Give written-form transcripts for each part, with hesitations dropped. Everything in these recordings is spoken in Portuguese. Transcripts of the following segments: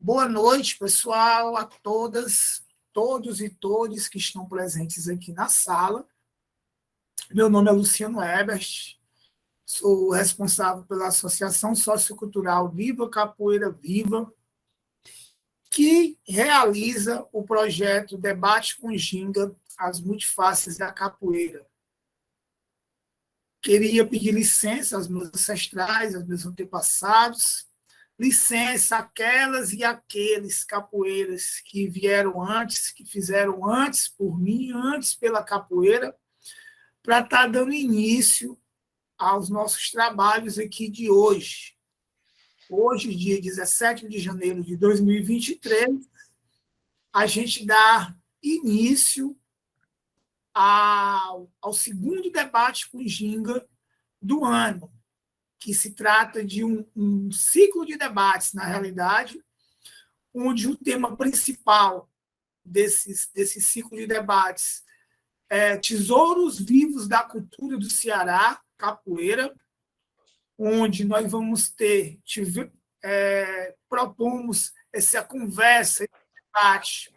Boa noite, pessoal, a todas, todos e todes que estão presentes aqui na sala. Meu nome é Luciano Ebert, sou responsável pela Associação Sociocultural Viva Capoeira Viva, que realiza o projeto Debate com Ginga, as multifaces da capoeira. Queria pedir licença aos meus ancestrais, aos meus antepassados, licença àquelas e àqueles capoeiras que vieram antes, que fizeram antes por mim, antes pela capoeira, para estar dando início aos nossos trabalhos aqui de hoje. Hoje, dia 17 de janeiro de 2023, a gente dá início ao segundo debate com Ginga do ano, que se trata de um ciclo de debates, na realidade, onde o tema principal desse ciclo de debates é Tesouros Vivos da Cultura do Ceará, capoeira, onde nós vamos propomos essa conversa, esse debate,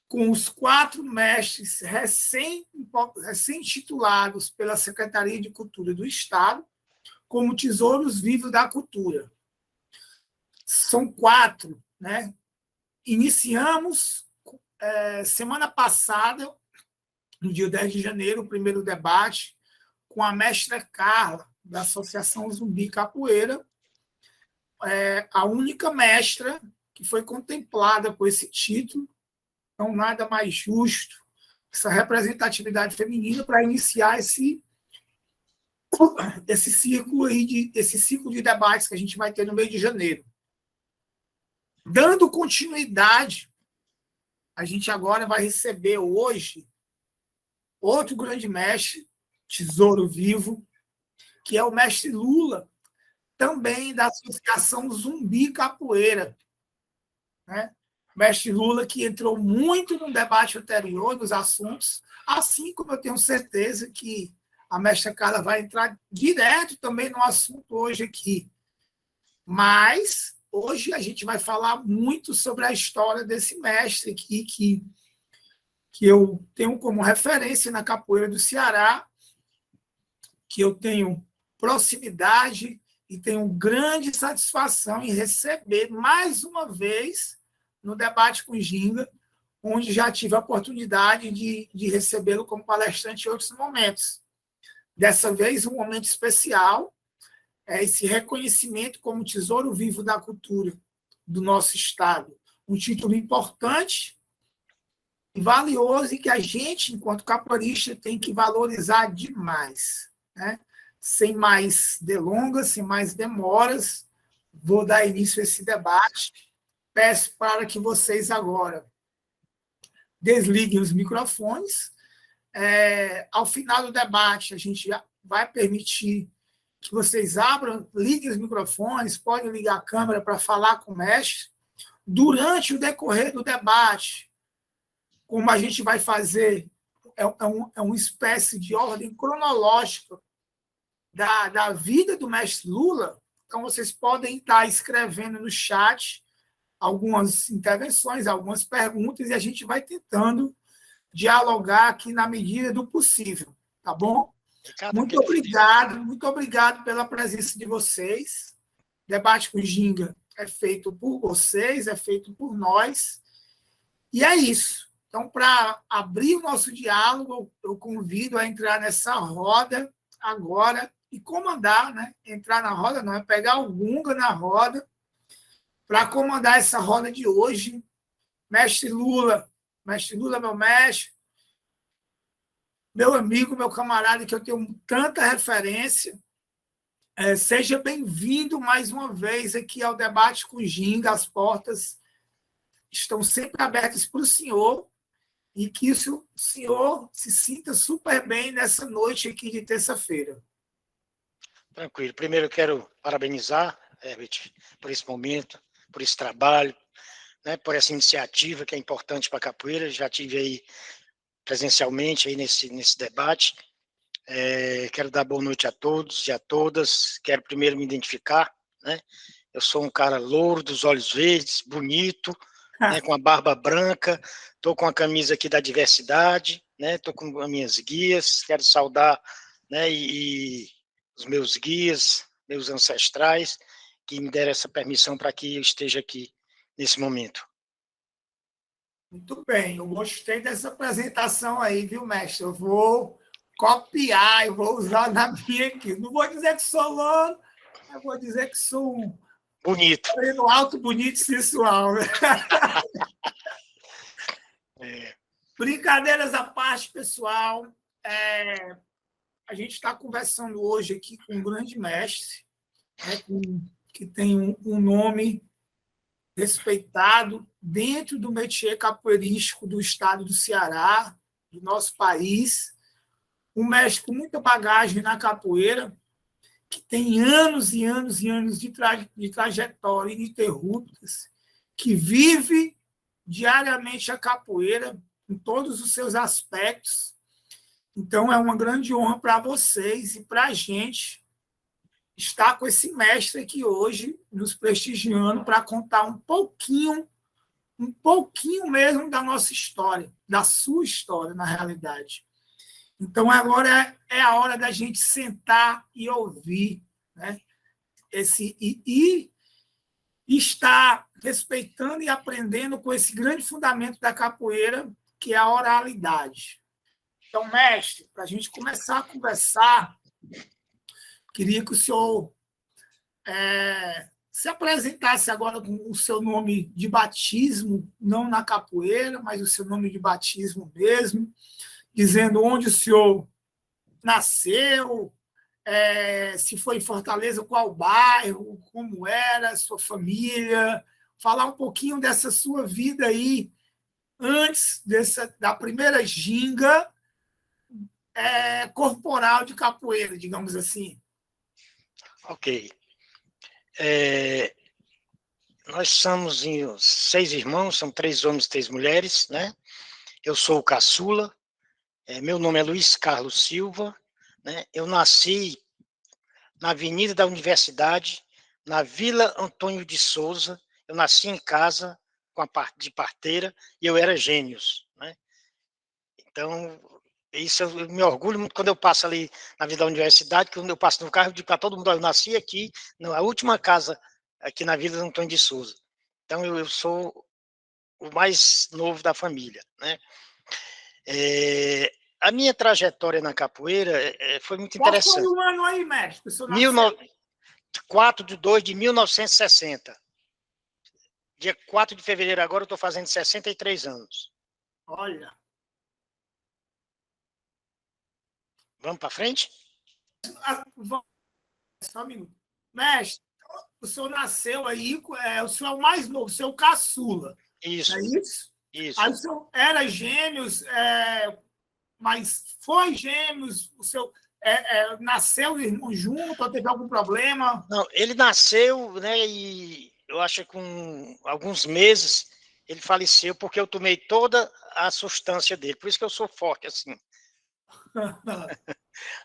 com os 4 mestres recém-titulados pela Secretaria de Cultura do Estado, como Tesouros Vivos da Cultura. São 4, né? Iniciamos semana passada, no dia 10 de janeiro, o primeiro debate com a mestra Carla, da Associação Zumbi Capoeira, a única mestra que foi contemplada por esse título. Então, nada mais justo, essa representatividade feminina para iniciar esse ciclo de debates que a gente vai ter no mês de janeiro. Dando continuidade, a gente agora vai receber hoje outro grande mestre, Tesouro Vivo, que é o mestre Lula, também da Associação Zumbi Capoeira, né? Mestre Lula, que entrou muito no debate anterior, nos assuntos, assim como eu tenho certeza que a mestra Carla vai entrar direto também no assunto hoje aqui. Mas hoje a gente vai falar muito sobre a história desse mestre aqui, que eu tenho como referência na capoeira do Ceará, que eu tenho proximidade e tenho grande satisfação em receber mais uma vez no debate com Ginga, onde já tive a oportunidade de recebê-lo como palestrante em outros momentos. Dessa vez, um momento especial é esse reconhecimento como Tesouro Vivo da Cultura do nosso Estado. Um título importante e valioso e que a gente, enquanto capoeirista, tem que valorizar demais, né? Sem mais delongas, sem mais demoras, vou dar início a esse debate. Peço para que vocês agora desliguem os microfones. Ao final do debate, a gente vai permitir que vocês liguem os microfones, podem ligar a câmera para falar com o mestre. Durante o decorrer do debate, como a gente vai fazer, é uma espécie de ordem cronológica da vida do mestre Lula, então vocês podem estar escrevendo no chat algumas intervenções, algumas perguntas, e a gente vai tentando dialogar aqui na medida do possível, tá bom? Muito obrigado pela presença de vocês. Debate com Ginga é feito por vocês, é feito por nós, e é isso. Então, para abrir o nosso diálogo, eu convido a entrar nessa roda agora e comandar, né? Entrar na roda não, é pegar o gunga na roda, para comandar essa roda de hoje, mestre Lula, meu mestre, meu amigo, meu camarada, que eu tenho tanta referência, seja bem-vindo mais uma vez aqui ao Debate com Ginga. As portas estão sempre abertas para o senhor e que o senhor se sinta super bem nessa noite aqui de terça-feira. Tranquilo. Primeiro eu quero parabenizar, Herbert, por esse momento, por esse trabalho, né, por essa iniciativa que é importante para a capoeira. Já tive aí presencialmente aí nesse debate. Quero dar boa noite a todos e a todas. Quero primeiro me identificar, né? Eu sou um cara louro, dos olhos verdes, bonito, né, com a barba branca, estou com a camisa aqui da diversidade, né, estou com as minhas guias, quero saudar, né, e os meus guias, meus ancestrais, que me deram essa permissão para que eu esteja aqui nesse momento. Muito bem, eu gostei dessa apresentação aí, viu, mestre? Eu vou copiar, eu vou usar na minha aqui. Não vou dizer que sou louro, mas vou dizer que sou um Bonito. moreno alto, bonito e sensual. Né? Brincadeiras à parte, pessoal. A gente está conversando hoje aqui com um grande mestre, né, que tem um nome respeitado dentro do métier capoeirístico do estado do Ceará, do nosso país, um mestre com muita bagagem na capoeira, que tem anos e anos e anos de trajetória ininterruptas, que vive diariamente a capoeira em todos os seus aspectos. Então, é uma grande honra para vocês e para a gente estar com esse mestre aqui hoje, nos prestigiando para contar um pouquinho mesmo da nossa história, da sua história, na realidade. Então, agora é a hora da gente sentar e ouvir, né? E estar respeitando e aprendendo com esse grande fundamento da capoeira, que é a oralidade. Então, mestre, para a gente começar a conversar, queria que o senhor se apresentasse agora com o seu nome de batismo, não na capoeira, mas o seu nome de batismo mesmo, dizendo onde o senhor nasceu, se foi em Fortaleza, qual bairro, como era a sua família, falar um pouquinho dessa sua vida aí, antes da primeira ginga corporal de capoeira, digamos assim. Ok. Nós somos 6 irmãos, são 3 homens e 3 mulheres, né? Eu sou o caçula, meu nome é Luiz Carlos Silva, né? Eu nasci na Avenida da Universidade, na Vila Antônio de Souza. Eu nasci em casa de parteira e eu era gênios, né? Então, isso eu me orgulho muito quando eu passo ali na Vila da Universidade, quando eu passo no carro, eu digo para todo mundo, eu nasci aqui, na última casa aqui na Vila Antônio de Souza. Então, eu sou o mais novo da família, né? A minha trajetória na capoeira foi muito interessante. Qual foi o ano aí, mestre? 4 de 2 de 1960. Dia 4 de fevereiro agora eu estou fazendo 63 anos. Olha. Vamos para frente? Só um minuto. Mestre, o senhor nasceu aí, o senhor é o mais novo, o senhor é o caçula. Isso. É isso? Isso. Aí o senhor era gêmeos, mas foi gêmeos, o senhor nasceu o irmão junto, ou teve algum problema? Não, ele nasceu, né, e eu acho que com alguns meses ele faleceu porque eu tomei toda a substância dele, por isso que eu sou forte assim.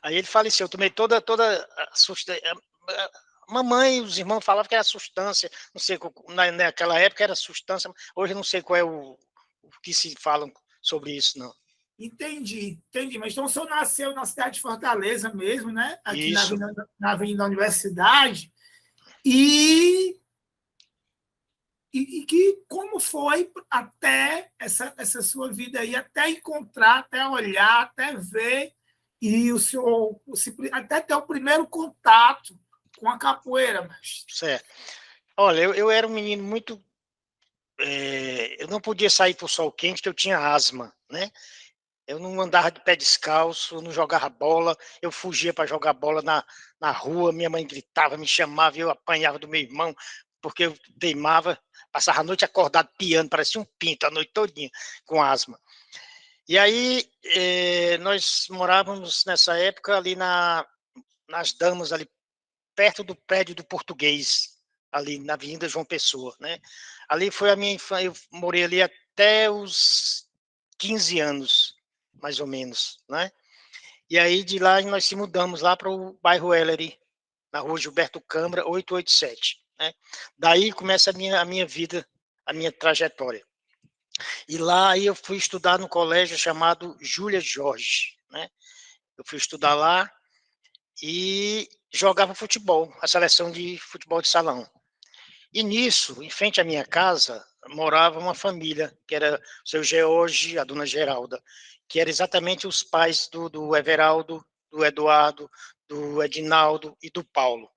Aí ele faleceu, eu tomei toda a substância. Mamãe, os irmãos falavam que era substância, não sei, naquela época era substância, hoje eu não sei qual é o que se falam sobre isso, não. Entendi. Mas então o senhor nasceu na cidade de Fortaleza mesmo, né? Aqui Isso. na Avenida da Universidade. E que como foi até essa sua vida aí, até encontrar, até olhar, até ver, e o senhor até ter o primeiro contato com a capoeira, mestre. Certo. Olha, eu era um menino muito... eu não podia sair para o sol quente, porque eu tinha asma, né? Eu não andava de pé descalço, eu não jogava bola, eu fugia para jogar bola na rua, minha mãe gritava, me chamava, e eu apanhava do meu irmão, porque eu teimava, passava a noite acordado piando, parecia um pinto a noite todinha, com asma. E aí, nós morávamos nessa época ali nas Damas, ali perto do prédio do Português, ali na Avenida João Pessoa, né? Ali foi a minha infância, eu morei ali até os 15 anos, mais ou menos, né? E aí de lá nós se mudamos lá para o bairro Ellery, na rua Gilberto Câmara, 887, né? Daí começa a minha vida, a minha trajetória. E lá aí eu fui estudar no colégio chamado Júlia Jorge, né? Eu fui estudar lá e jogava futebol, a seleção de futebol de salão. E nisso, em frente à minha casa, morava uma família, que era o seu George, a dona Geralda, que eram exatamente os pais do Everaldo, do Eduardo, do Edinaldo e do Paulo.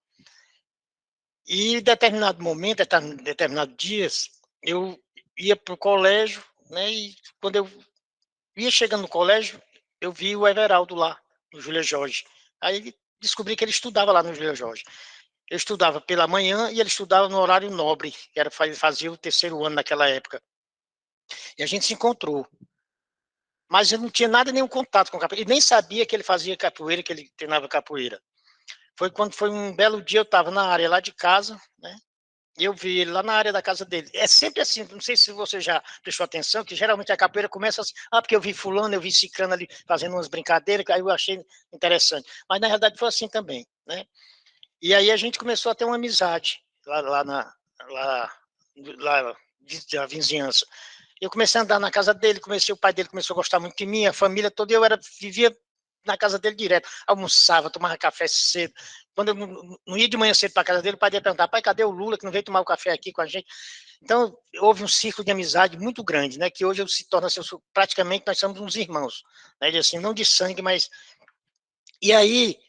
E em determinado momento, em determinados dias, eu ia para o colégio, né, e quando eu ia chegando no colégio, eu vi o Everaldo lá, no Júlia Jorge. Aí descobri que ele estudava lá no Júlia Jorge. Eu estudava pela manhã e ele estudava no horário nobre, que era fazia o terceiro ano naquela época. E a gente se encontrou. Mas eu não tinha nada, nenhum contato com capoeira. E nem sabia que ele fazia capoeira, que ele treinava capoeira. Foi quando foi um belo dia, eu estava na área lá de casa, né? E eu vi ele lá na área da casa dele. É sempre assim, não sei se você já prestou atenção, que geralmente a capoeira começa assim, porque eu vi fulano, eu vi ciclano ali fazendo umas brincadeiras, que aí eu achei interessante. Mas na realidade foi assim também, né? E aí a gente começou a ter uma amizade lá da vizinhança. Eu comecei a andar na casa dele, o pai dele começou a gostar muito de mim, a família toda, vivia na casa dele direto, almoçava, tomava café cedo. Quando eu não ia de manhã cedo para a casa dele, o pai dele perguntava, pai, cadê o Lula que não veio tomar o café aqui com a gente? Então, houve um círculo de amizade muito grande, né, que hoje eu se torna, praticamente, nós somos uns irmãos, né, assim, não de sangue, mas... E aí,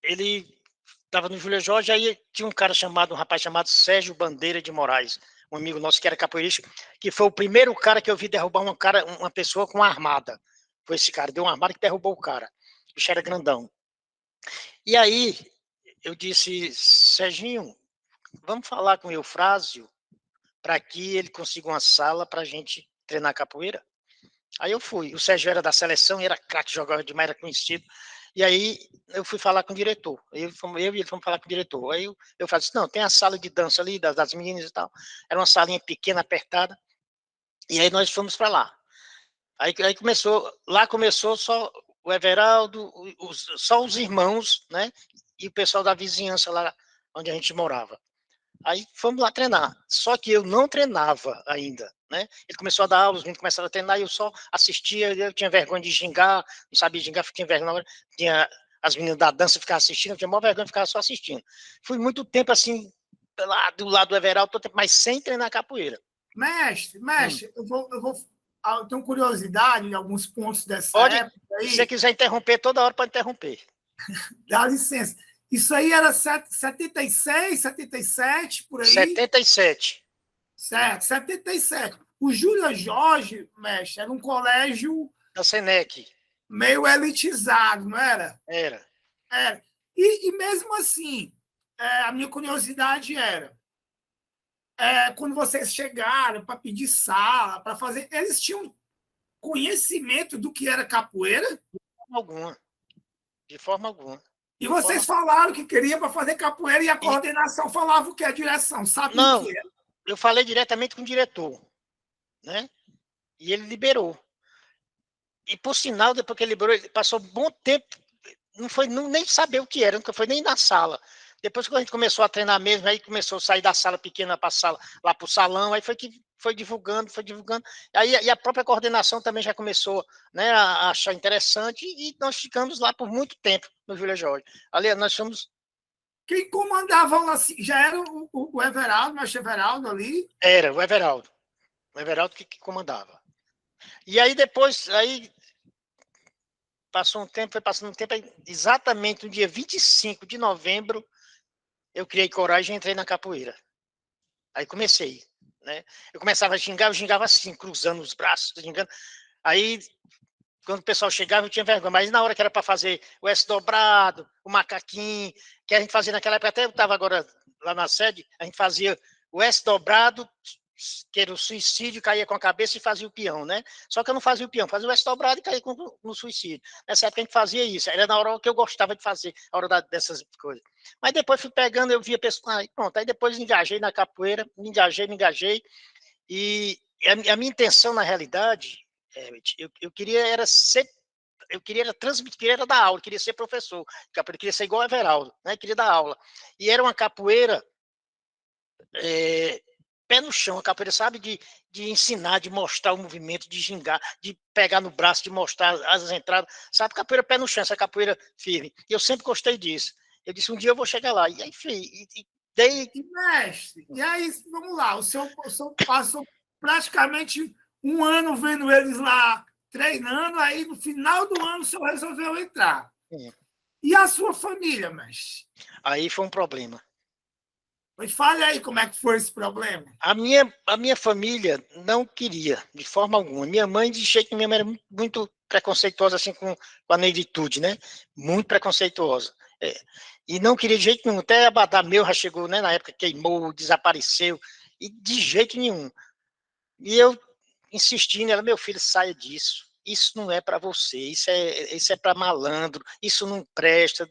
ele estava no Júlia Jorge, aí tinha um rapaz chamado Sérgio Bandeira de Moraes, um amigo nosso que era capoeirista, que foi o primeiro cara que eu vi derrubar uma pessoa com uma armada. Foi esse cara, deu uma armada que derrubou o cara. O bicho era grandão. E aí, eu disse, Serginho, vamos falar com o Eufrásio para que ele consiga uma sala para a gente treinar capoeira? Aí eu fui. O Sérgio era da seleção, era craque, jogava demais, era conhecido. E aí eu fui falar com o diretor. Eu e ele fomos falar com o diretor. Aí eu falei assim, não, tem a sala de dança ali, das meninas e tal. Era uma salinha pequena, apertada. E aí nós fomos para lá. Aí começou só o Everaldo, só os irmãos, né? E o pessoal da vizinhança lá onde a gente morava. Aí fomos lá treinar. Só que eu não treinava ainda, né? Ele começou a dar aula, os meninos começaram a treinar, e eu só assistia, eu tinha vergonha de gingar, não sabia gingar, tinha vergonha, tinha as meninas da dança ficavam assistindo, eu tinha maior vergonha de ficar só assistindo. Fui muito tempo assim, lá do lado do Everaldo, mas sem treinar capoeira. Mestre, eu tenho curiosidade em alguns pontos dessa Pode, época aí. se você quiser interromper, toda hora pode interromper. Dá licença. Isso aí era 76, 77, por aí? 77. Certo, 77. O Júlia Jorge, mestre, era um colégio Da Senec. meio elitizado, não era? Era. Era. E mesmo assim, a minha curiosidade era, quando vocês chegaram para pedir sala, para fazer, eles tinham conhecimento do que era capoeira? De forma alguma. De forma alguma. E vocês falaram que queriam para fazer capoeira e a coordenação falava o que? A direção, sabia o que era? Eu falei diretamente com o diretor, né? E ele liberou. E, por sinal, depois que ele liberou, ele passou um bom tempo, não foi nem saber o que era, nunca foi nem na sala. Depois que a gente começou a treinar mesmo, aí começou a sair da sala pequena para lá para o salão, aí foi que foi divulgando. Aí e a própria coordenação também já começou, né, a achar interessante, e nós ficamos lá por muito tempo no Júlia Jorge. Ali nós fomos. Quem comandava lá já era o Everaldo, o mestre Everaldo ali? Era o Everaldo. O Everaldo que comandava. E aí depois, passou um tempo, foi passando um tempo, exatamente no dia 25 de novembro, eu criei coragem e entrei na capoeira. Aí comecei, né? Eu começava a xingar, eu xingava assim, cruzando os braços, xingando. Aí, quando o pessoal chegava, eu tinha vergonha. Mas na hora que era para fazer o S dobrado, o macaquinho, que a gente fazia naquela época, até eu estava agora lá na sede, a gente fazia o S dobrado, que era o suicídio, caía com a cabeça e fazia o peão, né? Só que eu não fazia o peão, fazia o S dobrado e caía no suicídio. Nessa época a gente fazia isso, era na hora que eu gostava de fazer, a hora dessas coisas. Mas depois fui pegando, eu via pessoas, pronto, aí depois engajei na capoeira, me engajei, e a minha intenção, na realidade, eu queria era ser, eu queria era transmitir, queria era dar aula, queria ser professor, capoeira, queria ser igual o Everaldo, né? Queria dar aula. E era uma capoeira pé no chão, a capoeira, sabe, de ensinar, de mostrar o movimento, de gingar, de pegar no braço, de mostrar as entradas, sabe, capoeira pé no chão, essa capoeira firme. E eu sempre gostei disso. Eu disse, um dia eu vou chegar lá. E aí, dei... E, mestre, e aí, vamos lá, o senhor passou praticamente um ano vendo eles lá treinando, aí no final do ano o senhor resolveu entrar. E a sua família, mestre? Aí foi um problema. Mas fale aí como é que foi esse problema. A minha família não queria, de forma alguma. Minha mãe, de jeito nenhum, minha mãe era muito preconceituosa assim com a negritude, né? Muito preconceituosa. E não queria de jeito nenhum. Até Abadá meu já chegou, né? Na época queimou, desapareceu, e de jeito nenhum. E eu insistindo, ela, meu filho, saia disso. Isso não é para você, isso é para malandro, isso não presta.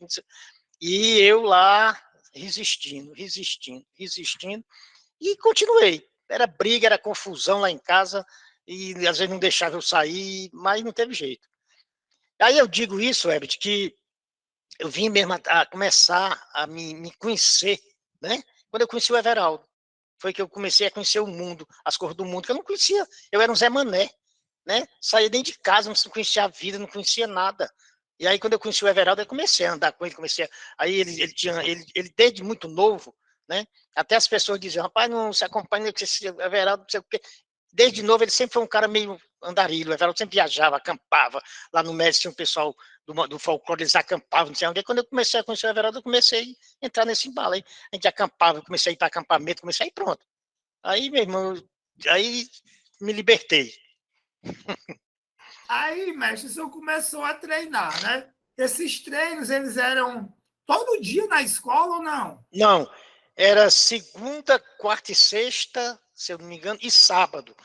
E eu lá resistindo, e continuei. Era briga, era confusão lá em casa, e às vezes não deixava eu sair, mas não teve jeito. Aí eu digo isso, Herbert, que eu vim mesmo a começar a me conhecer, né? Quando eu conheci o Everaldo. Foi que eu comecei a conhecer o mundo, as cores do mundo, que eu não conhecia. Eu era um Zé Mané, né? Saía dentro de casa, não conhecia a vida, não conhecia nada. E aí, quando eu conheci o Everaldo, eu comecei a andar com ele, Aí ele desde muito novo, né? Até as pessoas diziam, rapaz, não se acompanha com esse Everaldo, não sei o quê. Desde novo, ele sempre foi um cara meio andarilho. O Everaldo sempre viajava, acampava. Lá no México tinha um pessoal do folclore, eles acampavam, não sei onde. Quando eu comecei a conhecer o Everaldo, eu comecei a entrar nesse embalo aí. A gente acampava, eu comecei a ir para acampamento, comecei a ir pronto. Aí, meu irmão, aí me libertei. Aí, mestre, o senhor começou a treinar, né? Esses treinos, eles eram todo dia na escola ou não? Não, era segunda, quarta e sexta, se eu não me engano, e sábado.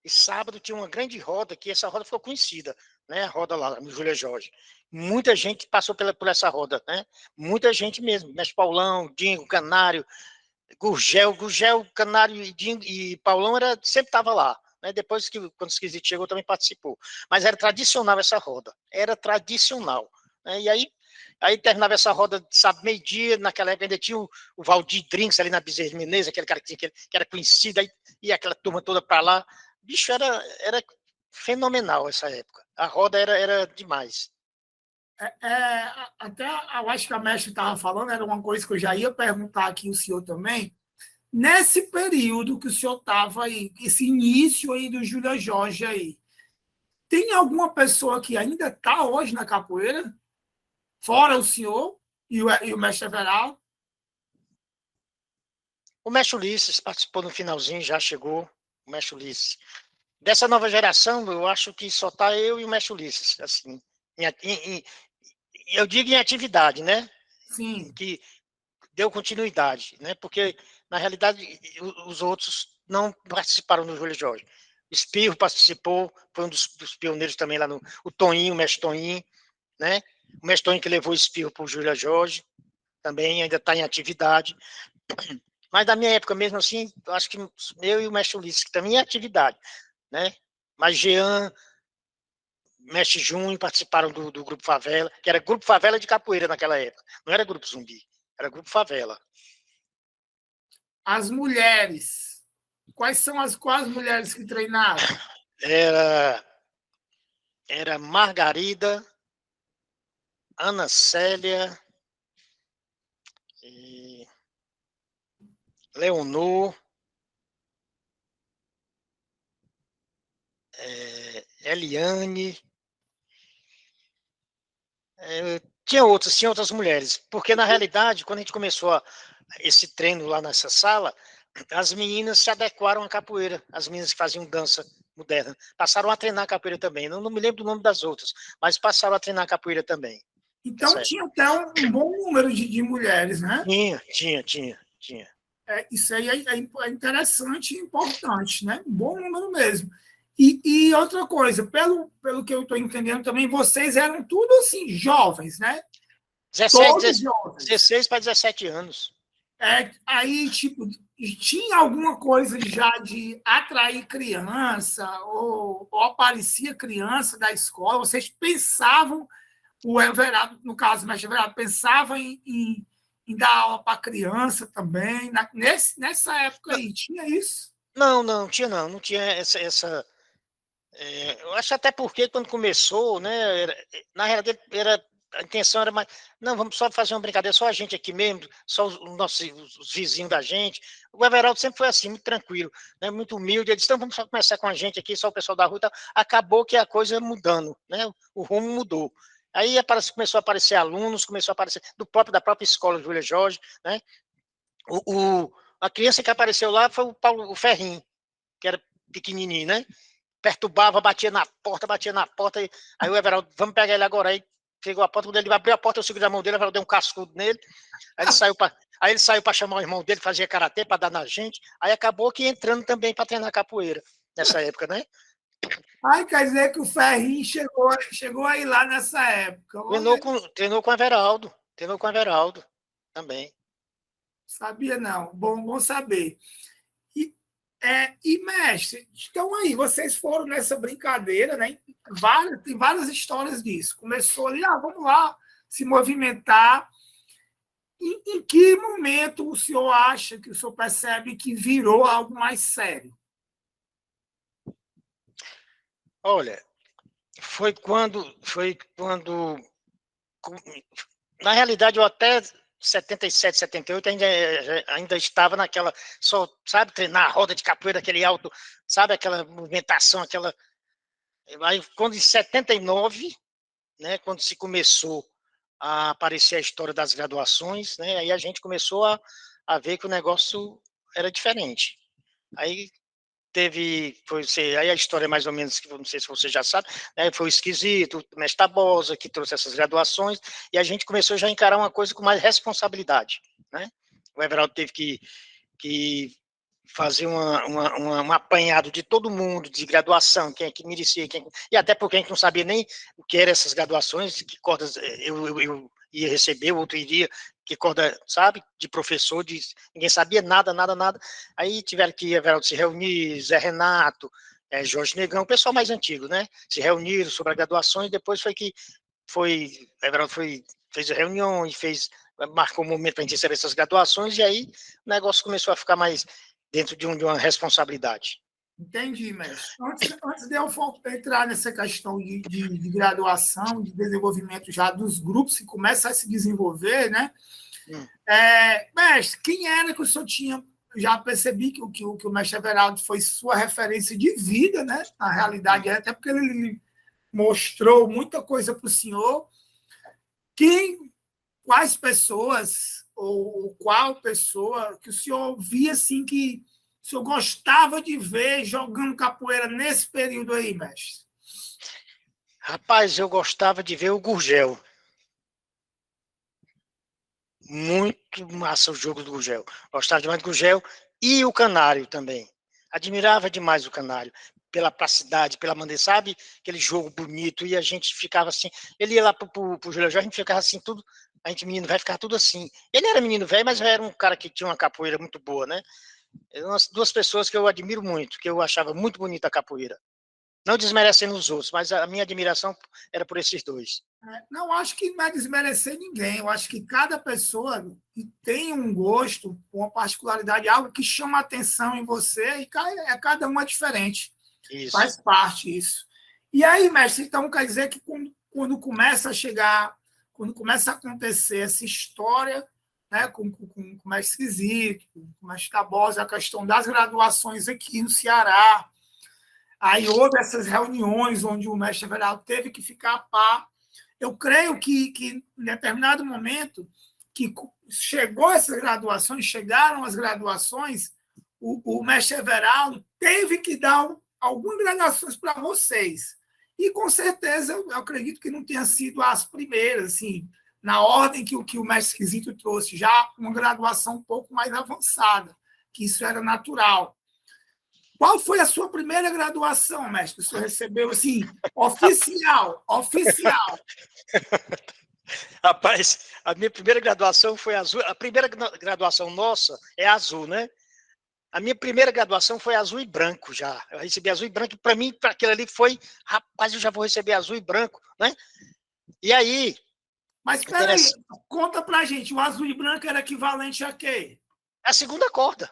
E sábado tinha uma grande roda, que essa roda ficou conhecida, né? A roda lá no Júlia Jorge. Muita gente passou por essa roda, né? Muita gente mesmo. Mestre Paulão, Dingo, Canário, Gurgel, Canário e Paulão sempre estava lá. Né? Depois que quando o Esquisito chegou, também participou. Mas era tradicional essa roda. Era tradicional. Né? E aí terminava essa roda, sabe, meio-dia, naquela época ainda tinha o Valdir Drinks ali na Bezerra de Menezes, aquele cara que era conhecido, aí ia aquela turma toda para lá. Bicho, era fenomenal essa época. A roda era demais. Até eu acho que a mestre estava falando, era uma coisa que eu já ia perguntar aqui o senhor também. Nesse período que o senhor estava aí, esse início aí do Júlia Jorge aí, tem alguma pessoa que ainda está hoje na capoeira? Fora o senhor e o mestre Everaldo? O mestre Ulisses participou no finalzinho, já chegou. O mestre Ulisses. Dessa nova geração, eu acho que só está eu e o mestre Ulisses, assim, eu digo em atividade, né? Sim. Que deu continuidade, né? Porque, na realidade, os outros não participaram do Júlio Jorge. O Espirro participou, foi um dos pioneiros também lá no... O Toninho, o mestre Toninho, né? O mestre Toninho que levou o Espirro para o Júlio Jorge, também ainda está em atividade. Mas da minha época mesmo assim, eu acho que eu e o mestre Ulisses, que também é atividade, né? Mas Jean, mestre Júnior participaram do Grupo Favela, que era Grupo Favela de capoeira naquela época. Não era Grupo Zumbi, era Grupo Favela. As mulheres. Quais são as mulheres que treinaram? Era Margarida, Ana Célia, Leonor, Eliane, tinha outras mulheres, porque na realidade, quando a gente começou esse treino lá nessa sala, as meninas se adequaram à capoeira, as meninas que faziam dança moderna, passaram a treinar capoeira também, não me lembro do nome das outras, mas passaram a treinar capoeira também. Então tinha até um bom número de mulheres, né? Tinha. Isso aí é interessante e importante, né? Um bom número mesmo. E outra coisa, pelo que eu estou entendendo também, vocês eram tudo assim, jovens, né? 16 para 17 anos. Aí, tipo, tinha alguma coisa já de atrair criança, ou aparecia criança da escola? Vocês pensavam, o Everardo, no caso, o mestre Everardo, pensava em dar aula para criança também? Nessa época aí, tinha isso? Não tinha não, não tinha essa eu acho até porque quando começou, né, na realidade a intenção era mais, não, vamos só fazer uma brincadeira, só a gente aqui mesmo, só os vizinhos da gente. O Everaldo sempre foi assim, muito tranquilo, né, muito humilde. Ele disse, então vamos só começar com a gente aqui, só o pessoal da rua e tal. Acabou que a coisa mudando, né, o rumo mudou. Aí começou a aparecer alunos, começou a aparecer da própria escola Júlia Jorge, né? A criança que apareceu lá foi o Ferrinho, que era pequenininho, né? Perturbava, batia na porta, aí o Everaldo, vamos pegar ele agora. Aí pegou a porta, quando ele abriu a porta, eu segurei a mão dele, o Everaldo deu um cascudo nele, aí ele saiu para chamar o irmão dele, fazia karatê para dar na gente, aí acabou que entrando também para treinar capoeira, nessa época, né? Ai, quer dizer que o Ferrinho chegou aí lá nessa época. Treinou com o Everaldo também. Sabia não, bom saber. Mestre, então aí, vocês foram nessa brincadeira, né? Tem várias histórias disso. Começou ali, vamos lá, se movimentar. Em que momento o senhor acha, que o senhor percebe que virou algo mais sério? Olha, foi quando na realidade, eu até 77, 78 ainda estava naquela, só, sabe, treinar a roda de capoeira, aquele alto, sabe, aquela movimentação, aquela. Aí, quando em 79, né, quando se começou a aparecer a história das graduações, né, aí a gente começou a ver que o negócio era diferente. Aí aí a história é mais ou menos, que não sei se você já sabe, né, foi o Esquisito, o Mestre Tabosa, que trouxe essas graduações, e a gente começou já a encarar uma coisa com mais responsabilidade, né? O Everaldo teve que fazer um apanhado de todo mundo, de graduação, quem é que merecia, e até porque a gente não sabia nem o que eram essas graduações, que cordas eu ia receber, o outro iria, que corda, sabe, de professor, ninguém sabia nada, nada, nada. Aí tiveram que Everaldo se reunir, Zé Renato, Jorge Negão, o pessoal mais antigo, né? Se reuniram sobre as graduações, depois Everaldo fez a reunião e marcou um momento para a gente receber essas graduações, e aí o negócio começou a ficar mais dentro de uma responsabilidade. Entendi, mestre. Antes de eu entrar nessa questão de graduação, de desenvolvimento já dos grupos que começam a se desenvolver, né? Mestre, quem era que o senhor tinha? Já percebi que o mestre Everaldo foi sua referência de vida, né? Na realidade, até porque ele mostrou muita coisa para o senhor. Quais pessoas, ou qual pessoa que o senhor via assim que o senhor gostava de ver jogando capoeira nesse período aí, mestre? Rapaz, eu gostava de ver o Gurgel. Muito massa o jogo do Gurgel. Gostava demais do Gurgel e o Canário também. Admirava demais o Canário, pela placidade, pela maneira, sabe? Aquele jogo bonito, e a gente ficava assim. Ele ia lá pro Júlio Jorge, a gente ficava assim, tudo. A gente, menino velho, ficava tudo assim. Ele era menino velho, mas era um cara que tinha uma capoeira muito boa, né? Duas pessoas que eu admiro muito, que eu achava muito bonita a capoeira. Não desmerecendo os outros, mas a minha admiração era por esses dois. Não acho que não é desmerecer ninguém. Eu acho que cada pessoa tem um gosto, uma particularidade, algo que chama a atenção em você, e cada um é diferente. Isso. Faz parte isso. E aí, mestre, então quer dizer que quando começa a chegar, quando começa a acontecer essa história, né, com o mestre Esquisito, com o mestre Tabosa, a questão das graduações aqui no Ceará, aí houve essas reuniões onde o mestre Everaldo teve que ficar a par. Eu creio que em determinado momento que chegaram as graduações, o mestre Everaldo teve que dar algumas graduações para vocês. E, com certeza, eu acredito que não tenha sido as primeiras, assim, na ordem que o mestre Esquisito trouxe, já uma graduação um pouco mais avançada, que isso era natural. Qual foi a sua primeira graduação, mestre, que o senhor recebeu, assim, oficial? Rapaz, A minha primeira graduação foi azul. A primeira graduação nossa é azul, né? A minha primeira graduação foi azul e branco já. Eu recebi azul e branco, e para mim, para aquilo ali foi, rapaz, eu já vou receber azul e branco, né? E aí. Mas espera aí, conta pra gente, o azul e branco era equivalente a quê? A segunda corda.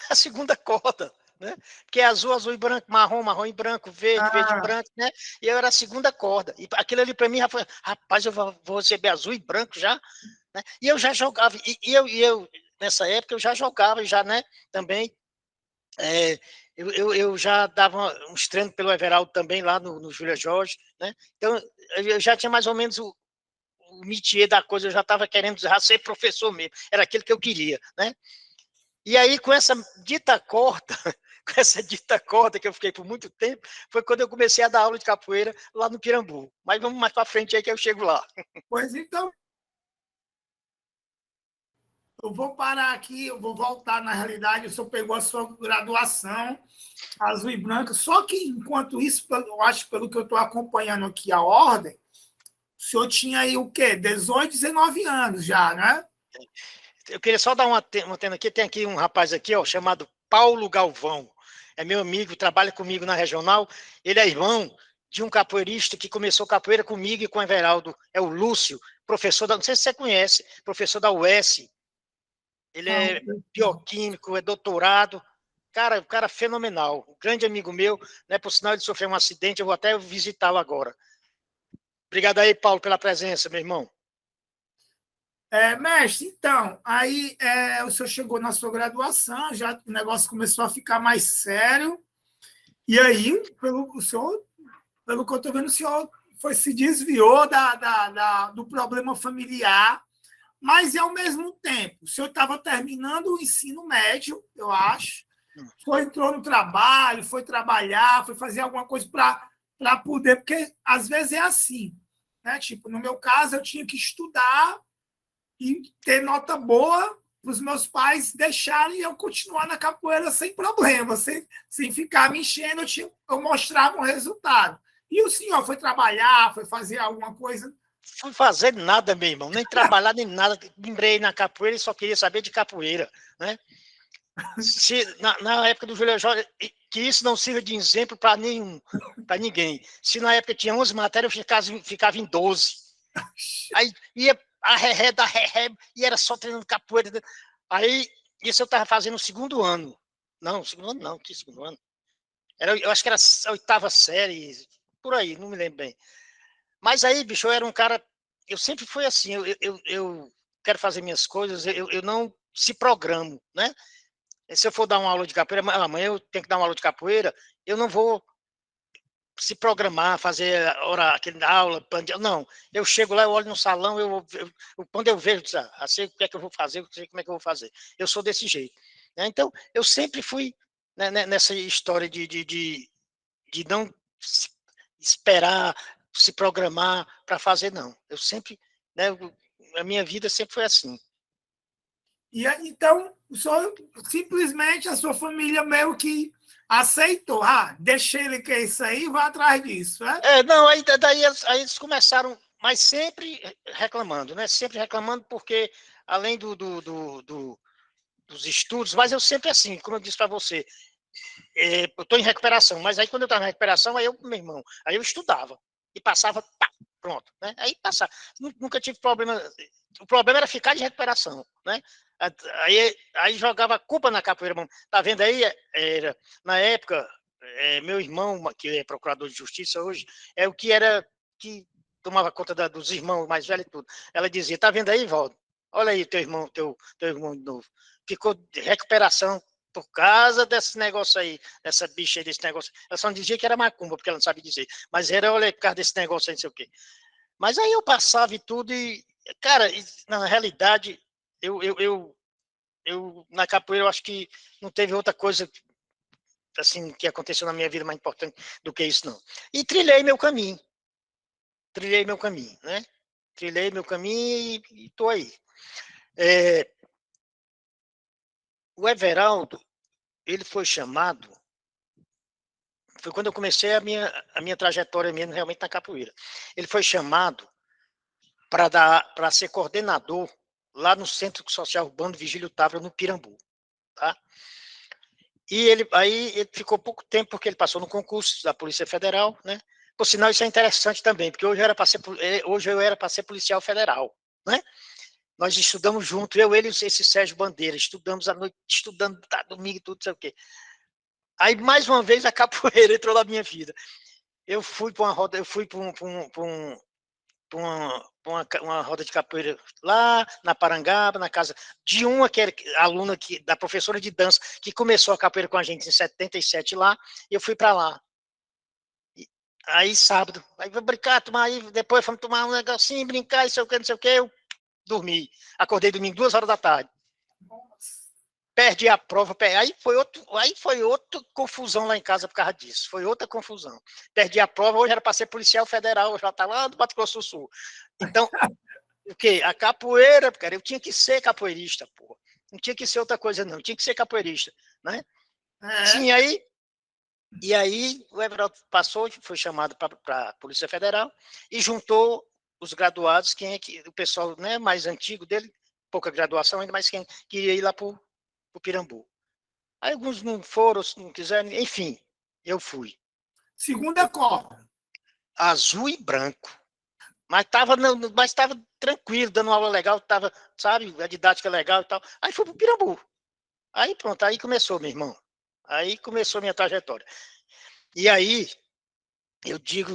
A segunda corda, né? Porque é azul, azul e branco, marrom, marrom e branco, verde, verde e branco, né? E eu era a segunda corda. E aquilo ali para mim já foi, rapaz, eu vou receber azul e branco já, né? E eu já jogava, eu nessa época eu já jogava, já, né? Também. Eu já dava uns treinos pelo Everaldo também, lá no Júlia Jorge, né? Então, eu já tinha mais ou menos o métier da coisa, eu já estava querendo já ser professor mesmo, era aquilo que eu queria, né? E aí, com essa dita corda, com essa dita corda que eu fiquei por muito tempo, foi quando eu comecei a dar aula de capoeira lá no Pirambu. Mas vamos mais para frente aí que eu chego lá. Pois então, eu vou parar aqui, eu vou voltar na realidade, o senhor pegou a sua graduação, azul e branco, só que enquanto isso, eu acho, pelo que eu estou acompanhando aqui a ordem, o senhor tinha aí o quê? 18, 19 anos já, né? Eu queria só dar uma tenda aqui, tem aqui um rapaz aqui, ó, chamado Paulo Galvão. É meu amigo, trabalha comigo na regional. Ele é irmão de um capoeirista que começou capoeira comigo e com o Everaldo. É o Lúcio, professor da, não sei se você conhece, professor da UES. Ele é bioquímico, é doutorado. Cara, um cara fenomenal. Um grande amigo meu, né? Por sinal, ele sofreu um acidente, eu vou até visitá-lo agora. Obrigado aí, Paulo, pela presença, meu irmão. Mestre, então, aí o senhor chegou na sua graduação, já o negócio começou a ficar mais sério, e aí, pelo que eu estou vendo, o senhor se desviou do problema familiar, mas, ao mesmo tempo, o senhor estava terminando o ensino médio, eu acho, entrou no trabalho, foi trabalhar, foi fazer alguma coisa para poder, porque às vezes é assim, né? Tipo, no meu caso, eu tinha que estudar e ter nota boa para os meus pais deixarem eu continuar na capoeira sem problema, sem ficar me enchendo, eu mostrava um resultado. E o senhor foi trabalhar, foi fazer alguma coisa? Fui fazer nada, meu irmão, nem trabalhar, nem nada. Lembrei na capoeira e só queria saber de capoeira, né? Se, na época do Júlio Jorge, que isso não sirva de exemplo para ninguém. Se na época tinha 11 matérias, eu ficava em 12. Aí ia a ré da ré, e era só treinando capoeira. Aí, isso eu estava fazendo no segundo ano. Não, segundo ano não, que segundo ano? Eu acho que era a oitava série, por aí, não me lembro bem. Mas aí, bicho, eu era um cara. Eu sempre fui assim, eu quero fazer minhas coisas, eu não se programo, né? Se eu for dar uma aula de capoeira, amanhã eu tenho que dar uma aula de capoeira, eu não vou se programar, fazer aquele aula, não. Eu chego lá, eu olho no salão, quando eu vejo, sei o que é que eu vou fazer, sei como é que eu vou fazer. Eu sou desse jeito. Né? Então, eu sempre fui, né, nessa história de não esperar, se programar para fazer, não. Eu sempre, né, a minha vida sempre foi assim. E então, simplesmente a sua família meio que aceitou. Deixa ele que é isso aí, vai atrás disso. Né? Não, daí eles começaram, mas sempre reclamando, né? Sempre reclamando, porque além dos estudos, mas eu sempre assim, como eu disse para você, eu estou em recuperação, mas aí quando eu estava em recuperação, aí meu irmão, aí eu estudava e passava, pá, pronto, né? Aí passava. Nunca tive problema, o problema era ficar de recuperação, né? Aí jogava a culpa na capoeira, mano. Tá vendo aí? Na época, meu irmão, que é procurador de justiça hoje, é o que era, que tomava conta dos irmãos mais velhos e tudo. Ela dizia, tá vendo aí, Valdo? Olha aí teu irmão de novo. Ficou de recuperação por causa desse negócio aí, dessa bicha aí, desse negócio. Ela só não dizia que era macumba, porque ela não sabe dizer. Mas era, olha, por causa desse negócio aí, não sei o quê. Mas aí eu passava e tudo, e, cara, na realidade, eu na capoeira, eu acho que não teve outra coisa assim que aconteceu na minha vida mais importante do que isso, não. E trilhei meu caminho, né? Trilhei meu caminho e tô aí. O Everaldo, ele foi chamado, foi quando eu comecei a minha trajetória mesmo realmente na capoeira. Ele foi chamado para ser coordenador lá no Centro Social Urbano Vigílio Távora, no Pirambu. Tá? E ele ficou pouco tempo, porque ele passou no concurso da Polícia Federal, né? Por sinal, isso é interessante também, porque hoje eu era para ser policial federal, né? Nós estudamos junto, eu, ele e esse Sérgio Bandeira, estudamos à noite, estudando tá, domingo e tudo, não sei o quê. Aí, mais uma vez, a capoeira entrou na minha vida. Eu fui para uma roda, eu fui para uma roda de capoeira lá na Parangaba, na casa de uma que era aluna da professora de dança, que começou a capoeira com a gente em 77 lá, e eu fui para lá. Aí, sábado, aí vou brincar, tomar aí, depois fomos tomar um negocinho, brincar, não sei o que, eu dormi. Acordei domingo, 2 horas da tarde. Perdi a prova, aí foi outra confusão lá em casa por causa disso. Foi outra confusão. Perdi a prova, hoje era para ser policial federal, eu já estava lá do Mato Grosso do Sul. Então, o quê? A capoeira, cara, eu tinha que ser capoeirista, porra. Não tinha que ser outra coisa, não. Eu tinha que ser capoeirista, né? Sim, e aí o Everaldo passou, foi chamado para a Polícia Federal e juntou os graduados, o pessoal, né, mais antigo dele, pouca graduação ainda, mas quem queria ir lá para o Pirambu. Aí alguns não foram, não quiseram, enfim, eu fui. Segunda Copa. Azul e branco. Mas estava tranquilo, dando uma aula legal, tava, sabe, a didática legal e tal. Aí fui para o Pirambu. Aí pronto, aí começou, meu irmão. Aí começou minha trajetória. E aí, eu digo,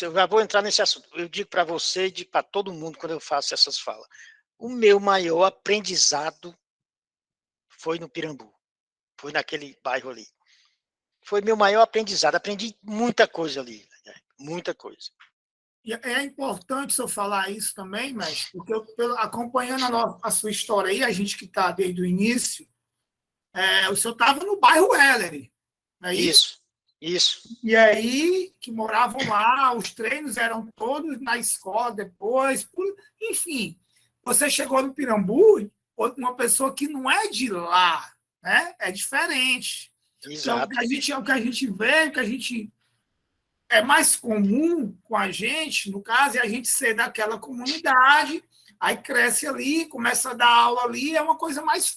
eu já vou entrar nesse assunto, eu digo para você e para todo mundo quando eu faço essas falas. O meu maior aprendizado foi no Pirambu. Foi naquele bairro ali. Foi meu maior aprendizado. Aprendi muita coisa ali. Muita coisa. E é importante o senhor falar isso também, mestre, porque acompanhando a sua história aí, a gente que está desde o início, o senhor estava no bairro Ellery, não é isso? Isso. E aí, que moravam lá, os treinos eram todos na escola depois, enfim. Você chegou no Pirambu, uma pessoa que não é de lá, né? É diferente. Exato. Então, o que a gente vê, o que a gente é mais comum com a gente, no caso, é a gente ser daquela comunidade, aí cresce ali, começa a dar aula ali, é uma coisa mais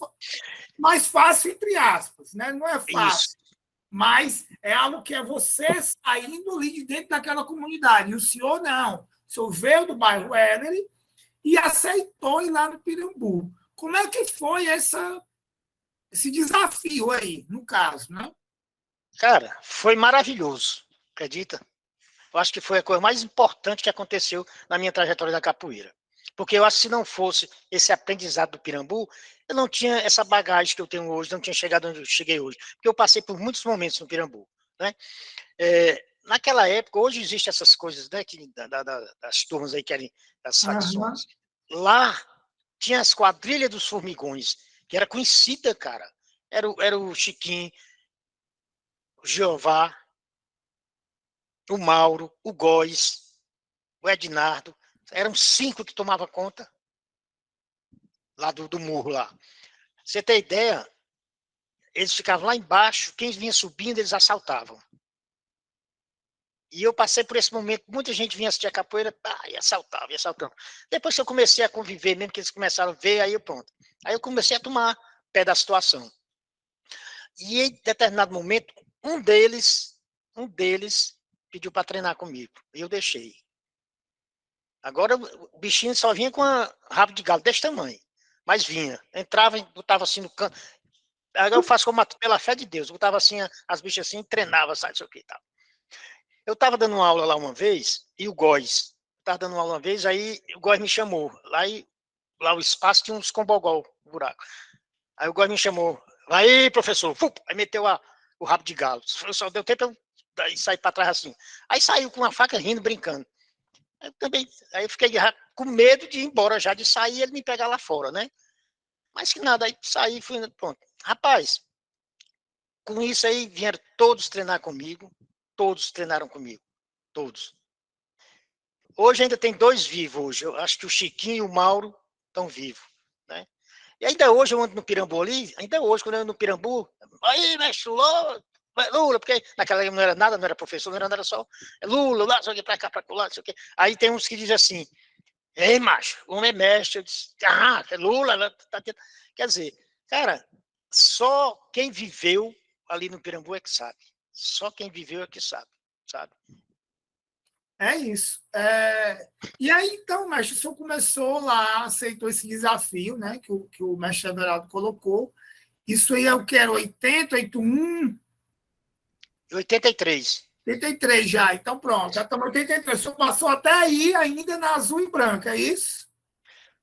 fácil, entre aspas, né? Não é fácil, isso. Mas é algo que é você saindo ali de dentro daquela comunidade. E o senhor não. O senhor veio do bairro Ellery e aceitou ir lá no Pirambu. Como é que foi esse desafio aí, no caso, né? Cara, foi maravilhoso, acredita? Eu acho que foi a coisa mais importante que aconteceu na minha trajetória da capoeira. Porque eu acho que se não fosse esse aprendizado do Pirambu, eu não tinha essa bagagem que eu tenho hoje, não tinha chegado onde eu cheguei hoje. Porque eu passei por muitos momentos no Pirambu, né? Naquela época, hoje existem essas coisas, né, das turmas aí, das facções. Lá tinha as quadrilhas dos formigões, que era conhecida, cara. Era o Chiquinho, o Jeová, o Mauro, o Góis, o Ednardo. Eram 5 que tomavam conta lá do morro lá. Você tem ideia? Eles ficavam lá embaixo, quem vinha subindo, eles assaltavam. E eu passei por esse momento, muita gente vinha assistir a capoeira, e assaltava, e assaltando. Depois que eu comecei a conviver, mesmo que eles começaram a ver, aí eu pronto. Aí eu comecei a tomar pé da situação. E em determinado momento, um deles pediu para treinar comigo. E eu deixei. Agora o bichinho só vinha com a rabo de galo desse tamanho. Mas vinha. Entrava e botava assim no canto. Agora eu faço como pela fé de Deus. Eu botava assim, as bichas assim, treinava, sabe, isso aqui e tal. Eu estava dando uma aula lá uma vez, e o Góis. Estava dando uma aula uma vez, aí o Góis me chamou. Lá o espaço tinha uns combogol, um buraco. Aí o Góis me chamou. Vai aí, professor. Aí meteu o rabo de galo. Só deu tempo eu sair para trás assim. Aí saiu com uma faca rindo, brincando. Aí eu fiquei com medo de ir embora já, de sair e ele me pegar lá fora, né? Mas que nada, aí saí, fui, pronto. Rapaz, com isso aí vieram todos treinar comigo, todos treinaram comigo, todos. Hoje ainda tem 2 vivos hoje, eu acho que o Chiquinho e o Mauro estão vivos, né? E ainda hoje eu ando no Pirambu ali, ainda hoje quando eu ando no Pirambu, aí, mestre Lula, porque naquela época não era nada, não era professor, não era nada, só Lula, lá, só que pra cá, pra lá, não sei o quê. Aí tem uns que dizem assim, Ei, macho, o homem é mestre. Eu disse, Lula, quer dizer, cara, só quem viveu ali no Pirambu é que sabe. Só quem viveu é que sabe? É isso. E aí, então, mestre, o senhor começou lá, aceitou esse desafio, né, que o mestre Everaldo colocou. Isso aí é o que era 80, 81? 83. 83 já, então pronto, já estamos em 83. O senhor passou até aí ainda na azul e branca, é isso?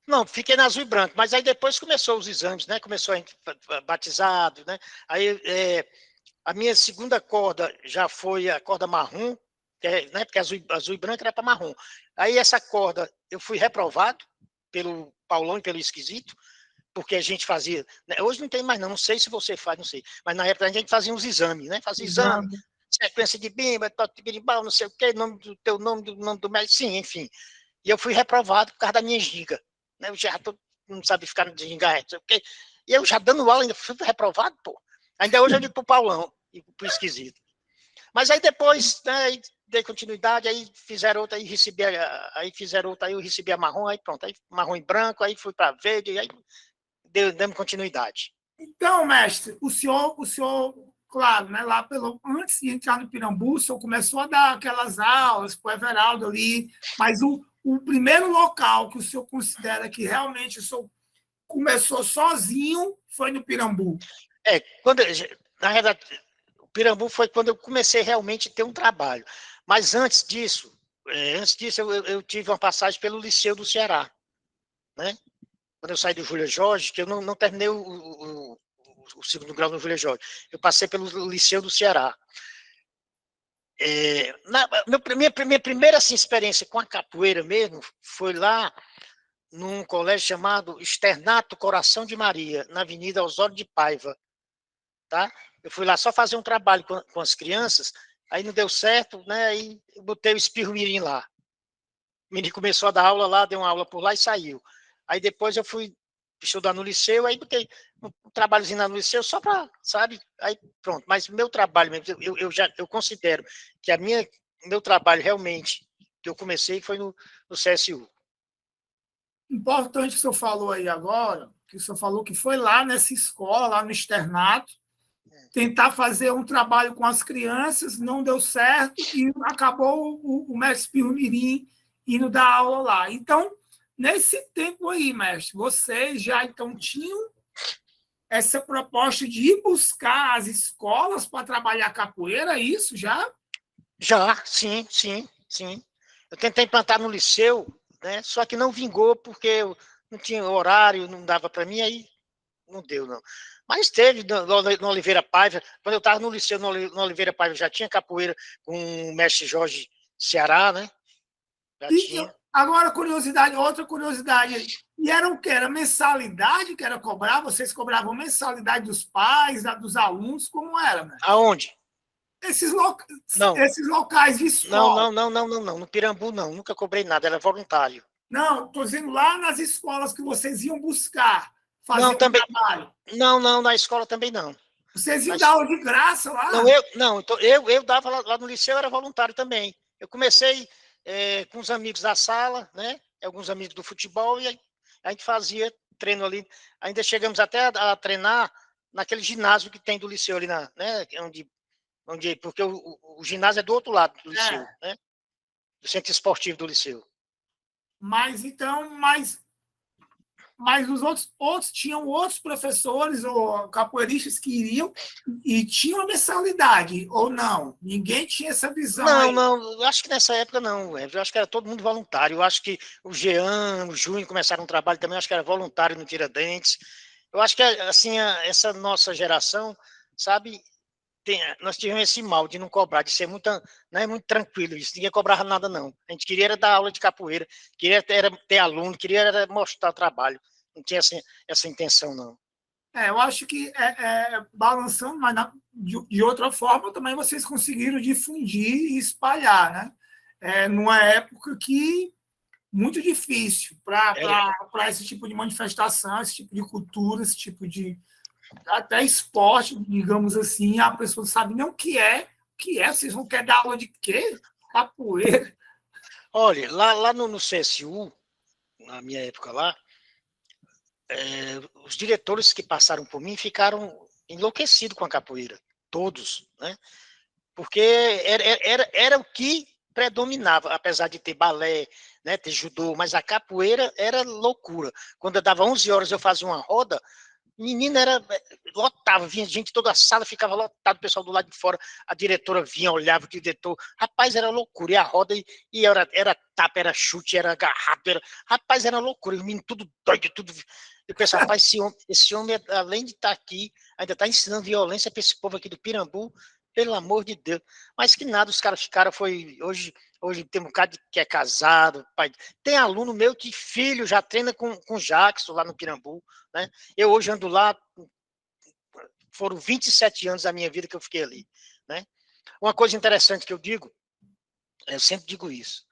Não, fiquei na azul e branco, mas aí depois começou os exames, né? Começou a gente batizado, né? Aí a minha segunda corda já foi a corda marrom, né? Porque azul e branco era para marrom. Aí essa corda eu fui reprovado pelo Paulão e pelo Esquisito, porque a gente fazia. Né? Hoje não tem mais, não sei se você faz, não sei. Mas na época a gente fazia uns exames, né? Fazia exame, Exame. sequência de bimba, toque de berimbau, não sei o quê, nome do teu nome, do nome do médico, sim, enfim. E eu fui reprovado por causa da minha giga. Né? Eu já não sabe ficar no gingar, não sei o quê. E eu já dando aula, ainda fui reprovado, pô. Ainda hoje eu digo pro Paulão e pro Esquisito. Mas aí depois, né, aí dei continuidade, aí fizeram outra, aí fizeram outra, aí eu recebi a marrom, aí pronto, aí marrom e branco, aí fui para verde, aí demos continuidade. Então, mestre, o senhor, claro, né, lá antes de entrar no Pirambu, o senhor começou a dar aquelas aulas para o Everaldo ali, mas o primeiro local que o senhor considera que realmente o senhor começou sozinho foi no Pirambu. Quando, na verdade, o Pirambu foi quando eu comecei realmente a ter um trabalho. Mas antes disso eu tive uma passagem pelo Liceu do Ceará, né? Quando eu saí do Júlia Jorge, que eu não terminei o segundo grau no Júlia Jorge, eu passei pelo Liceu do Ceará. Minha primeira assim, experiência com a capoeira mesmo foi lá num colégio chamado Externato Coração de Maria, na Avenida Osório de Paiva. Tá? Eu fui lá só fazer um trabalho com as crianças, aí não deu certo, né? Aí eu botei o espirro mirim lá. O menino começou a dar aula lá, deu uma aula por lá e saiu. Aí depois eu fui estudar no liceu, aí botei um trabalhozinho lá no liceu só para, sabe? Aí pronto. Mas meu trabalho mesmo, eu considero que meu trabalho realmente que eu comecei foi no CSU. Importante que o senhor falou aí agora, que o senhor falou que foi lá nessa escola, lá no externato, tentar fazer um trabalho com as crianças, não deu certo e acabou o mestre Pirmirim indo dar aula lá. Então, nesse tempo aí, mestre, vocês já então tinham essa proposta de ir buscar as escolas para trabalhar capoeira, isso já? Já, sim, sim, sim. Eu tentei implantar no liceu, né? Só que não vingou porque eu não tinha horário, não dava para mim, aí não deu, não. Mas teve no Oliveira Paiva, quando eu estava no liceu, no Oliveira Paiva, já tinha capoeira com o mestre Jorge Ceará, né? Já E tinha. agora, curiosidade, outra curiosidade aí. E era o que? Era mensalidade que era cobrar? Vocês cobravam mensalidade dos pais, dos alunos? Como era, né? Aonde? Esses, Não, esses locais de não, escola. não, não, não, não, não. No Pirambu, não. Nunca cobrei nada, era voluntário. Não, estou dizendo lá nas escolas que vocês iam buscar Não, fazer um também. trabalho. Não, na escola também não. Vocês iam dar Mas, aula de graça não, lá? eu dava lá no liceu, eu era voluntário também. Eu comecei com os amigos da sala, né? Alguns amigos do futebol, e a gente fazia treino ali. Ainda chegamos até a treinar naquele ginásio que tem do liceu ali, né? Porque o ginásio é do outro lado do liceu, É. né? Do centro esportivo do liceu. Mas então, mas os outros tinham outros professores ou capoeiristas que iriam e tinham a mensalidade, ou não? Ninguém tinha essa visão aí. Não, eu acho que nessa época não, eu acho que era todo mundo voluntário. Eu acho que o Jean, o Júnior começaram um trabalho também, eu acho que era voluntário no Tiradentes. Eu acho que assim, essa nossa geração, sabe, nós tivemos esse mal de não cobrar, de ser muito, não é muito tranquilo isso, ninguém cobrava nada não. A gente queria era dar aula de capoeira, queria ter aluno, queria era mostrar o trabalho, não tinha essa intenção não. Eu acho que balançando, mas de outra forma também vocês conseguiram difundir e espalhar, né? Numa época que muito difícil Era, para esse tipo de manifestação, esse tipo de cultura, esse tipo de até esporte, digamos assim, a pessoa não sabe nem o que é, vocês vão querer dar aula de quê? Capoeira. olha, lá no CSU, na minha época lá, os diretores que passaram por mim ficaram enlouquecidos com a capoeira, todos, né? Porque era o que predominava, apesar de ter balé, né, ter judô, mas a capoeira era loucura. Quando eu dava 11 horas, eu fazia uma roda, menina, lotava, vinha gente, toda a sala ficava lotada, o pessoal do lado de fora, a diretora vinha, olhava, o diretor, rapaz, era loucura, e a roda, e era tapa, era chute, era agarrado, rapaz, era loucura, os meninos tudo doido, tudo, e o pessoal, rapaz, esse homem, além de estar aqui, ainda está ensinando violência para esse povo aqui do Pirambu, pelo amor de Deus, mas que nada, os caras ficaram, hoje tem um bocado que é casado, pai, tem aluno meu que filho já treina com Jackson lá no Pirambu, né? Eu hoje ando lá, foram 27 anos da minha vida que eu fiquei ali, né? Uma coisa interessante que eu digo, eu sempre digo isso,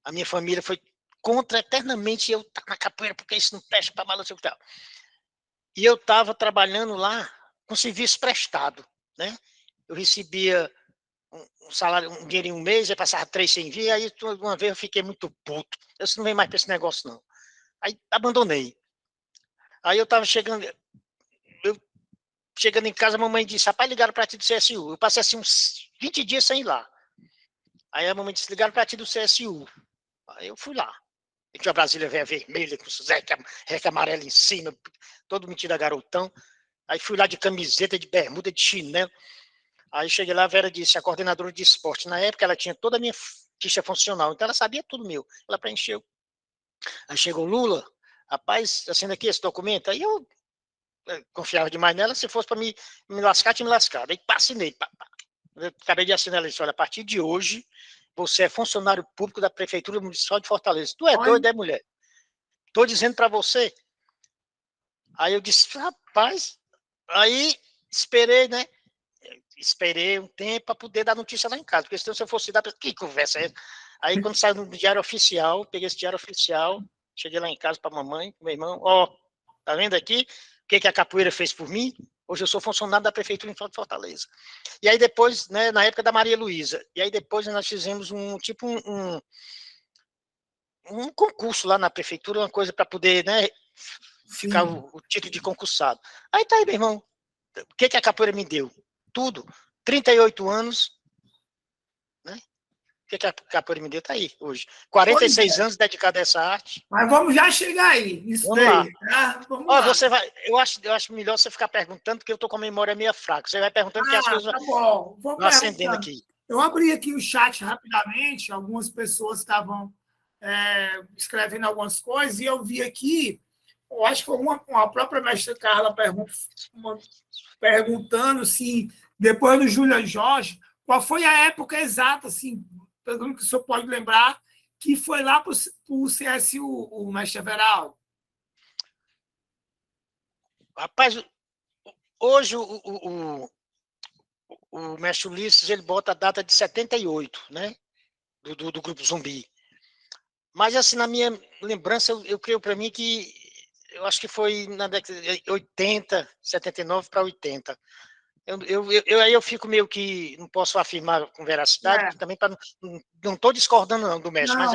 a minha família foi contra eternamente eu estar na capoeira, porque isso não presta para balançar e tal. E eu estava trabalhando lá com serviço prestado, né? Eu recebia um salário, um dinheiro em um mês, eu passava 3 sem vir, aí uma vez eu fiquei muito puto. Eu disse, não vem mais para esse negócio, não. Aí abandonei. Aí eu estava chegando em casa, a mamãe disse, rapaz, ligaram para ti do CSU. Eu passei assim uns 20 dias sem ir lá. Aí a mamãe disse, ligaram para ti do CSU. Aí eu fui lá. E tinha a Brasília vermelha, com reca amarela em cima, todo metido a garotão. Aí fui lá de camiseta, de bermuda, de chinelo. Aí cheguei lá, a Vera disse, a coordenadora de esporte. Na época ela tinha toda a minha ficha funcional, então ela sabia tudo meu. Ela preencheu. Aí chegou Lula, rapaz, assina aqui esse documento. Aí eu confiava demais nela, se fosse para me lascar, tinha me lascado. Aí assinei. Eu acabei de assinar ela, olha, a partir de hoje, você é funcionário público da Prefeitura Municipal de Fortaleza. Tu é doido, é, mulher? Estou dizendo para você. Aí eu disse, rapaz, aí esperei, né? Esperei um tempo para poder dar notícia lá em casa, porque senão se eu fosse dar, que conversa é essa? Aí quando saiu no diário oficial, peguei esse diário oficial, cheguei lá em casa para a mamãe, meu irmão, ó, tá vendo aqui o que a capoeira fez por mim? Hoje eu sou funcionário da Prefeitura de Fortaleza. E aí depois, né, na época da Maria Luísa, e aí depois nós fizemos um concurso lá na Prefeitura, uma coisa para poder, né, ficar o título de concursado. Aí tá aí, meu irmão, o que a capoeira me deu? Tudo. 38 anos, né? O que a capoeira me deu tá aí hoje. 46 anos dedicado a essa arte. Mas vamos já chegar aí. Isso vamos daí. lá. Vamos lá. Você vai, eu acho melhor você ficar perguntando, porque eu tô com a memória meio fraca. Você vai perguntando que as coisas tá bom. vão acendendo aqui. Eu abri aqui o chat rapidamente, algumas pessoas estavam escrevendo algumas coisas, e eu vi aqui, eu acho que foi a própria mestra Carla perguntando se, depois do Júlia Jorge, qual foi a época exata, assim, perguntando que o senhor pode lembrar, que foi lá para o CSU, o mestre Everaldo. Rapaz, hoje o mestre Ulisses, ele bota a data de 78, né? Do Grupo Zumbi. Mas, assim, na minha lembrança, eu creio para mim que eu acho que foi na década de 80, 79 para 80. Aí eu fico meio que, não posso afirmar com veracidade, também não estou discordando não do mestre, mas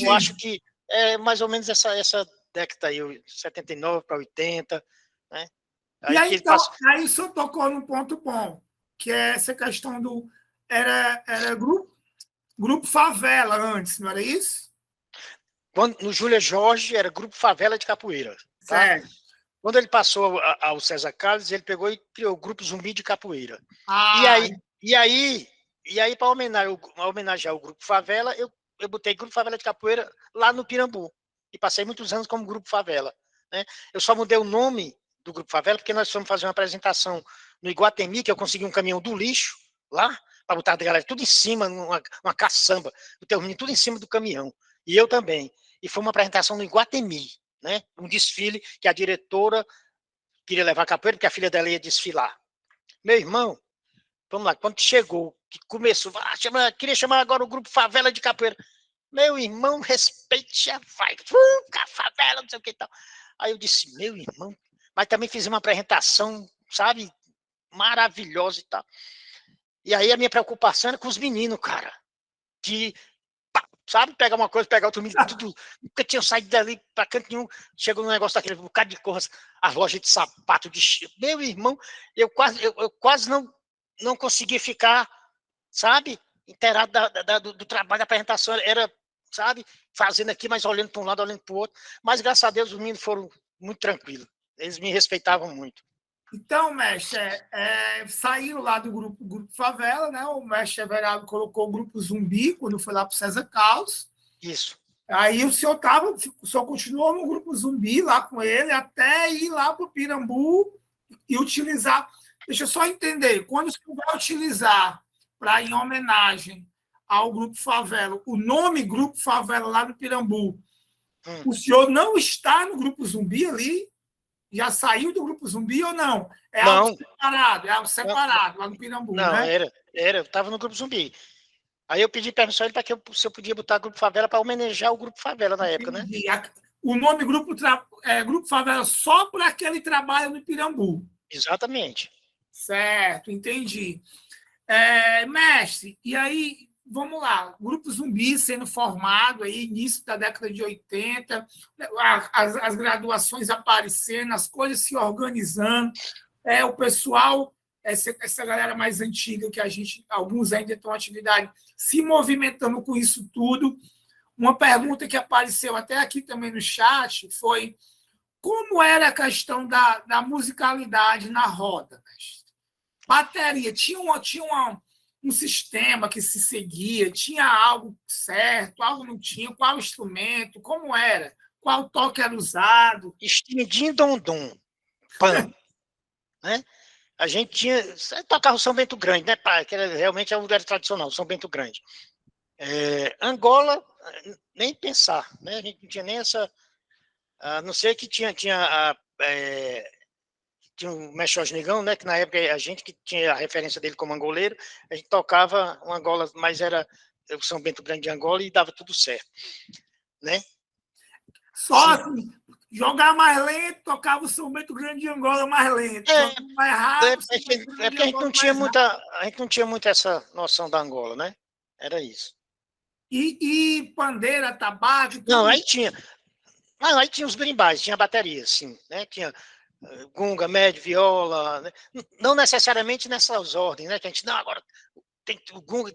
eu acho que é mais ou menos essa década aí, 79 para 80, né? Aí, e aí, então, aí o senhor tocou num ponto bom, que é essa questão do... Era grupo Favela antes, não era isso? No Júlia Jorge era Grupo Favela de Capoeira. Tá? Certo. Quando ele passou ao César Carlos, ele pegou e criou o Grupo Zumbi de Capoeira. E aí para homenagear o Grupo Favela, eu botei Grupo Favela de Capoeira lá no Pirambu. E passei muitos anos como Grupo Favela. Né? Eu só mudei o nome do Grupo Favela porque nós fomos fazer uma apresentação no Iguatemi, que eu consegui um caminhão do lixo lá, para botar a galera tudo em cima, uma caçamba, o teu menino tudo em cima do caminhão. E eu também. E foi uma apresentação no Iguatemi, né? Um desfile que a diretora queria levar a capoeira, porque a filha dela ia desfilar. Meu irmão, vamos lá, quando chegou, que começou, queria chamar agora o Grupo Favela de Capoeira. Meu irmão, respeite a vai, favela, não sei o que e tal. Aí eu disse, meu irmão, mas também fiz uma apresentação, sabe, maravilhosa e tal. E aí a minha preocupação era com os meninos, cara, de sabe, pegar uma coisa, pegar outra, tudo, nunca tinha saído dali para canto nenhum, chegou num negócio daquele, um bocado de coisas, as lojas de sapato, meu irmão, eu quase não conseguia ficar, sabe, inteirado do trabalho da apresentação, era, sabe, fazendo aqui, mas olhando para um lado, olhando para o outro, mas graças a Deus os meninos foram muito tranquilos, eles me respeitavam muito. Então, mestre, saiu lá do grupo Favela, né? O mestre Everaldo colocou o grupo Zumbi quando foi lá para o César Carlos. Isso. Aí o senhor continuou no grupo Zumbi lá com ele até ir lá para o Pirambu e utilizar. Deixa eu só entender, quando o senhor vai utilizar para em homenagem ao Grupo Favela, o nome Grupo Favela lá no Pirambu, o senhor não está no Grupo Zumbi ali? Já saiu do Grupo Zumbi ou não? Algo separado, lá no Pirambu, não, né? eu estava no Grupo Zumbi. Aí eu pedi permissão para que se eu podia botar Grupo Favela para homenagear o Grupo Favela na época, né? O nome Grupo Favela só por aquele trabalho no Pirambu. Exatamente. Certo, entendi. Mestre, e aí, vamos lá, Grupo Zumbi sendo formado aí, início da década de 80, as graduações aparecendo, as coisas se organizando, o pessoal, essa galera mais antiga que alguns ainda estão em atividade, se movimentando com isso tudo. Uma pergunta que apareceu até aqui também no chat foi como era a questão da musicalidade na roda, mestre? Bateria, tinha um sistema que se seguia, tinha algo certo, algo não tinha, qual instrumento, como era, qual toque era usado? Extindim dom, pan, né? A gente tinha, tocava o São Bento Grande, né, pai? Que realmente é um lugar tradicional, São Bento Grande. Angola, nem pensar, né? A gente não tinha nem essa, a não ser que tinha um Mexós Negão, né, que na época a gente que tinha a referência dele como angoleiro, a gente tocava um Angola, mas era o São Bento Grande de Angola e dava tudo certo, né? Só assim, jogar mais lento, tocava o São Bento Grande de Angola mais lento, mais rápido, porque a gente não tinha muito essa noção da Angola, né? Era isso. E pandeira, tabaco? Não, aí tinha os brimbais, tinha bateria, sim, né? Tinha gunga, médio, viola, né? Não necessariamente nessas ordens, né? Que a gente, não, agora tem o gunga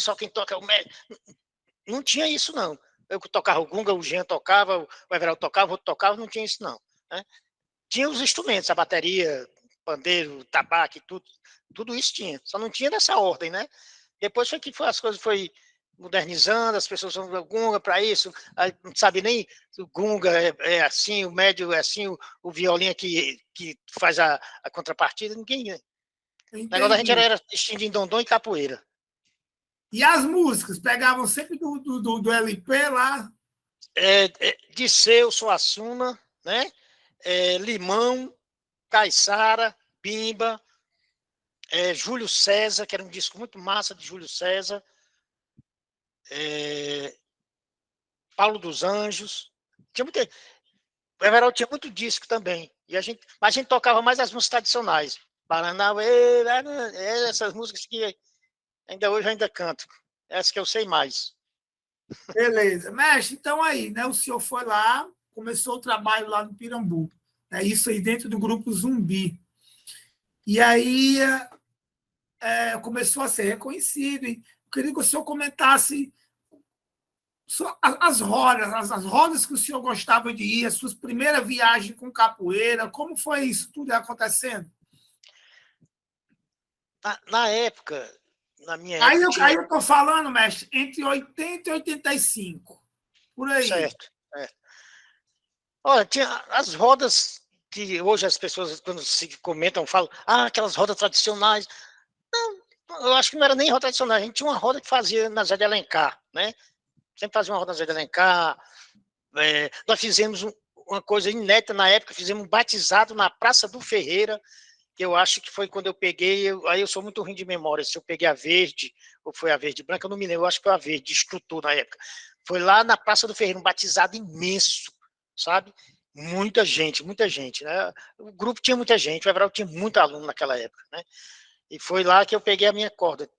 só quem toca é o médio. Não tinha isso, não. Eu tocava o gunga, o Jean tocava, o Everaldo tocava, o outro tocava, não tinha isso, não. Né? Tinha os instrumentos, a bateria, pandeiro, tabaco, tudo isso tinha. Só não tinha nessa ordem, né? Depois foi que as coisas foi modernizando, as pessoas usam o gunga para isso, não sabe nem o gunga é assim, o médio é assim, o violino que faz a contrapartida, ninguém. Né? O negócio da gente era extindim-dondom e capoeira. E as músicas? Pegavam sempre do LP lá? Disseu, Suassuna, né? Limão, Caiçara, Bimba, Júlio César, que era um disco muito massa de Júlio César, Paulo dos Anjos. O Everaldo tinha muito disco também. Mas a gente tocava mais as músicas tradicionais. Paranauê, essas músicas que ainda hoje eu ainda canto. Essas que eu sei mais. Beleza. Mestre, então aí, né? O senhor foi lá, começou o trabalho lá no Pirambu. Isso aí dentro do grupo Zumbi. E aí começou a ser reconhecido. E eu queria que o senhor comentasse as rodas que o senhor gostava de ir, as suas primeiras viagens com capoeira, como foi isso tudo acontecendo? Na época, na minha época... Aí eu estou falando, mestre, entre 80 e 85, por aí. Certo. Olha, tinha as rodas que hoje as pessoas, quando se comentam, falam, aquelas rodas tradicionais. Não, eu acho que não era nem roda tradicional, a gente tinha uma roda que fazia na Zé de Alencar, né? Sempre fazia uma roda na Zé de Alencar. Nós fizemos uma coisa inédita na época, fizemos um batizado na Praça do Ferreira, que eu acho que foi quando eu peguei, aí eu sou muito ruim de memória, se eu peguei a verde, ou foi a verde branca, eu não me lembro, eu acho que foi a verde, estrutura na época. Foi lá na Praça do Ferreira, um batizado imenso, sabe? Muita gente, né? O grupo tinha muita gente, o Everaldo tinha muito aluno naquela época, né? E foi lá que eu peguei a minha corda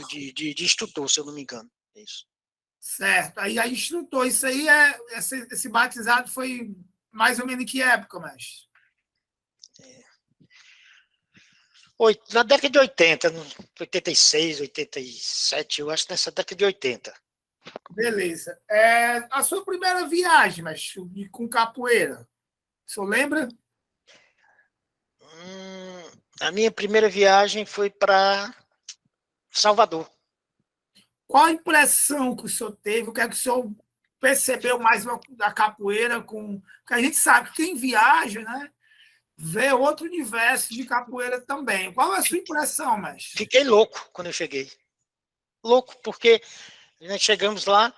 de instrutor, se eu não me engano. Isso. Certo. Aí a instrutor, isso aí esse batizado foi mais ou menos em que época, mestre? Na década de 80, 86, 87, eu acho nessa década de 80. Beleza. A sua primeira viagem, mestre, com capoeira, o senhor lembra? A minha primeira viagem foi para Salvador. Qual a impressão que o senhor teve? O que é que o senhor percebeu mais da capoeira? Porque a gente sabe que quem viaja, né, vê outro universo de capoeira também. Qual é a sua impressão, mestre? Fiquei louco quando eu cheguei. Louco, porque nós chegamos lá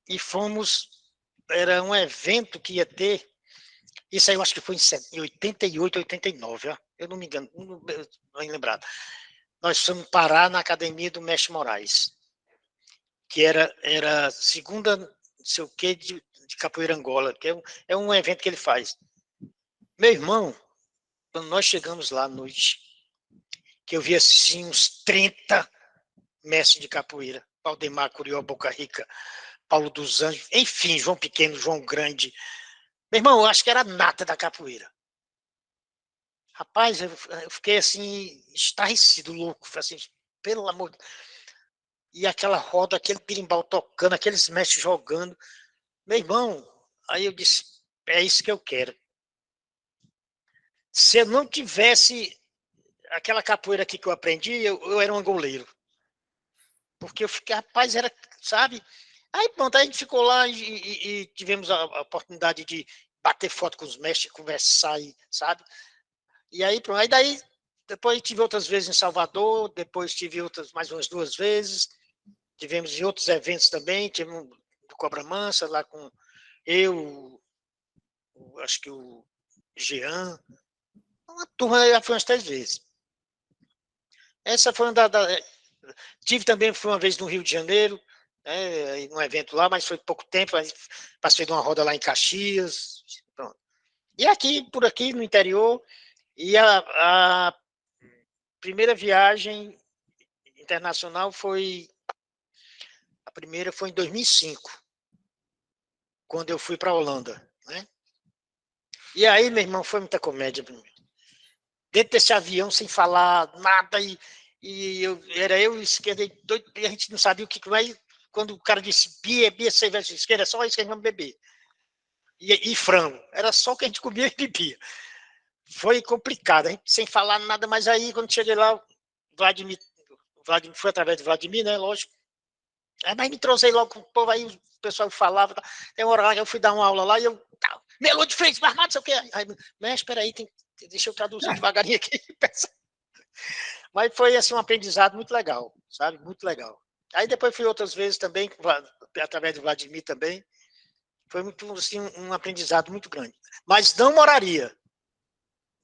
e fomos. Era um evento que ia ter. Isso aí eu acho que foi em 88, 89. Ó. Eu não me engano, não lembrado. Nós fomos parar na academia do Mestre Moraes, que era segunda, não sei o quê, de capoeira Angola, que é um evento que ele faz. Meu irmão, quando nós chegamos lá à noite, que eu vi assim uns 30 mestres de capoeira, Valdemar Curió, Boca Rica, Paulo dos Anjos, enfim, João Pequeno, João Grande. Meu irmão, eu acho que era a nata da capoeira. Rapaz, eu fiquei assim, estarrecido, louco, assim, pelo amor de Deus. E aquela roda, aquele berimbau tocando, aqueles mestres jogando. Meu irmão, aí eu disse, é isso que eu quero. Se eu não tivesse aquela capoeira aqui que eu aprendi, eu era um goleiro. Porque eu fiquei, rapaz, era, sabe? Aí pronto, aí a gente ficou lá e tivemos a oportunidade de bater foto com os mestres, conversar, sabe? E aí pronto, aí daí, depois tive outras vezes em Salvador, depois tive outras, mais umas 2 vezes, tivemos em outros eventos também, tivemos do Cobra Mansa, lá com eu, acho que o Jean, uma turma já foi umas 3 vezes. Essa foi uma tive também, fui uma vez no Rio de Janeiro, né, num evento lá, mas foi pouco tempo, passei de uma roda lá em Caxias, pronto. E aqui, por aqui, no interior, e a primeira viagem internacional a primeira foi em 2005, quando eu fui para a Holanda, né? E aí, meu irmão, foi muita comédia para mim. Dentro desse avião, sem falar nada, era eu e esquerda, doido, e a gente não sabia o que vai. Quando o cara disse bia, cerveja esquerda, é só isso que a gente vai beber. E frango, era só o que a gente comia e bebia. Foi complicado, hein? Sem falar nada, mas aí, quando cheguei lá, Vladimir foi através de Vladimir, né? Lógico. Mas me trouxe aí logo com o povo, aí o pessoal falava. Tem uma hora lá que eu fui dar uma aula lá e eu. Melô de Freitas, armado, não sei o quê. Aí, mas espera aí, deixa eu traduzir devagarinho aqui. Mas foi assim, um aprendizado muito legal, sabe? Muito legal. Aí depois fui outras vezes também, através do Vladimir também. Foi muito, assim, um aprendizado muito grande. Mas não moraria.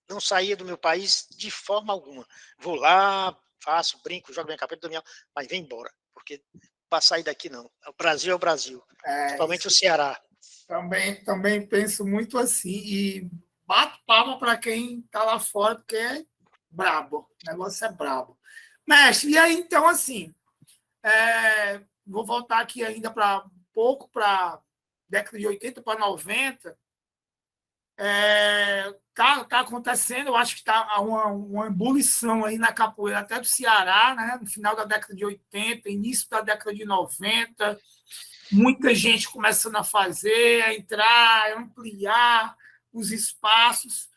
Não saía do meu país de forma alguma. Vou lá, faço, brinco, jogo minha capeta do mas vem embora. Porque para sair daqui não. O Brasil é o Brasil. Principalmente o Ceará. Também penso muito assim. E bato palma para quem está lá fora, porque é brabo. O negócio é brabo. Mestre, e aí, então, assim, vou voltar aqui ainda para um pouco para década de 80 para 90. Tá acontecendo, eu acho que está uma ebulição aí na capoeira, até do Ceará, né? No final da década de 80, início da década de 90. Muita gente começando a fazer, a entrar, a ampliar os espaços.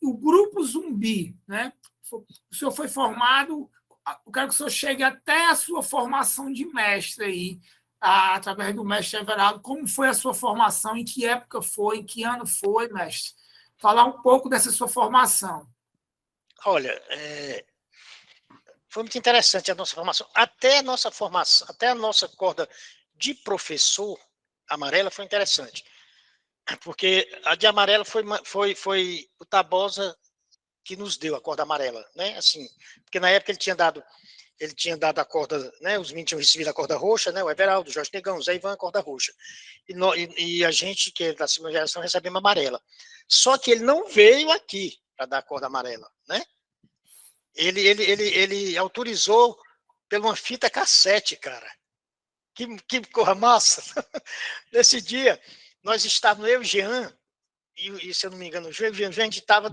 O Grupo Zumbi, né? O senhor foi formado, eu quero que o senhor chegue até a sua formação de mestre aí, através do mestre Everaldo. Como foi a sua formação? Em que época foi? Em que ano foi, mestre? Falar um pouco dessa sua formação. Olha, foi muito interessante a nossa formação. Até a nossa corda de professor amarela foi interessante. Porque a de amarela foi o Tabosa que nos deu a corda amarela, né? Assim, porque na época ele tinha dado a corda, né? Os meninos tinham recebido a corda roxa, né? O Everaldo, o Jorge Negão, o Zé Ivan, a corda roxa. E a gente, que é da segunda geração, recebemos amarela. Só que ele não veio aqui para dar a corda amarela, né? Ele autorizou pela uma fita cassete, cara. Que corra massa. Nesse dia, nós estávamos, eu e o Jean, e se eu não me engano, o Jean, a gente estava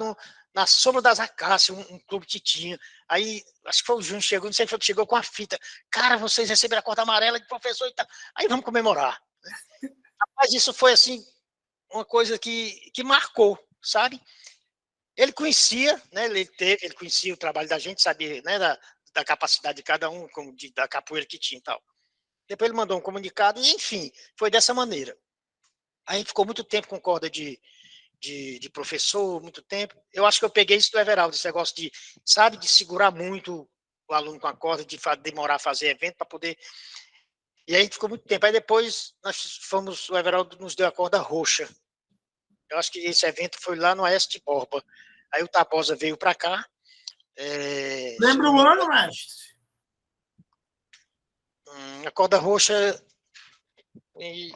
na sombra das acácias, um clube que tinha. Aí, acho que foi o Júnior que chegou, não sei se foi que chegou com a fita. Cara, vocês receberam a corda amarela de professor e tal. Aí vamos comemorar. Mas isso foi, assim, uma coisa que marcou, sabe? Ele conhecia, né? Ele conhecia o trabalho da gente, sabia, né? Da capacidade de cada um, da capoeira que tinha e tal. Depois ele mandou um comunicado e, enfim, foi dessa maneira. A gente ficou muito tempo com corda de professor, muito tempo. Eu acho que eu peguei isso do Everaldo, esse negócio de, sabe, de segurar muito o aluno com a corda, de demorar a fazer evento para poder. E aí a gente ficou muito tempo. Aí depois o Everaldo nos deu a corda roxa. Eu acho que esse evento foi lá no Oeste de Borba. Aí o Tabosa veio para cá. Lembra o ano, mestre? A corda roxa em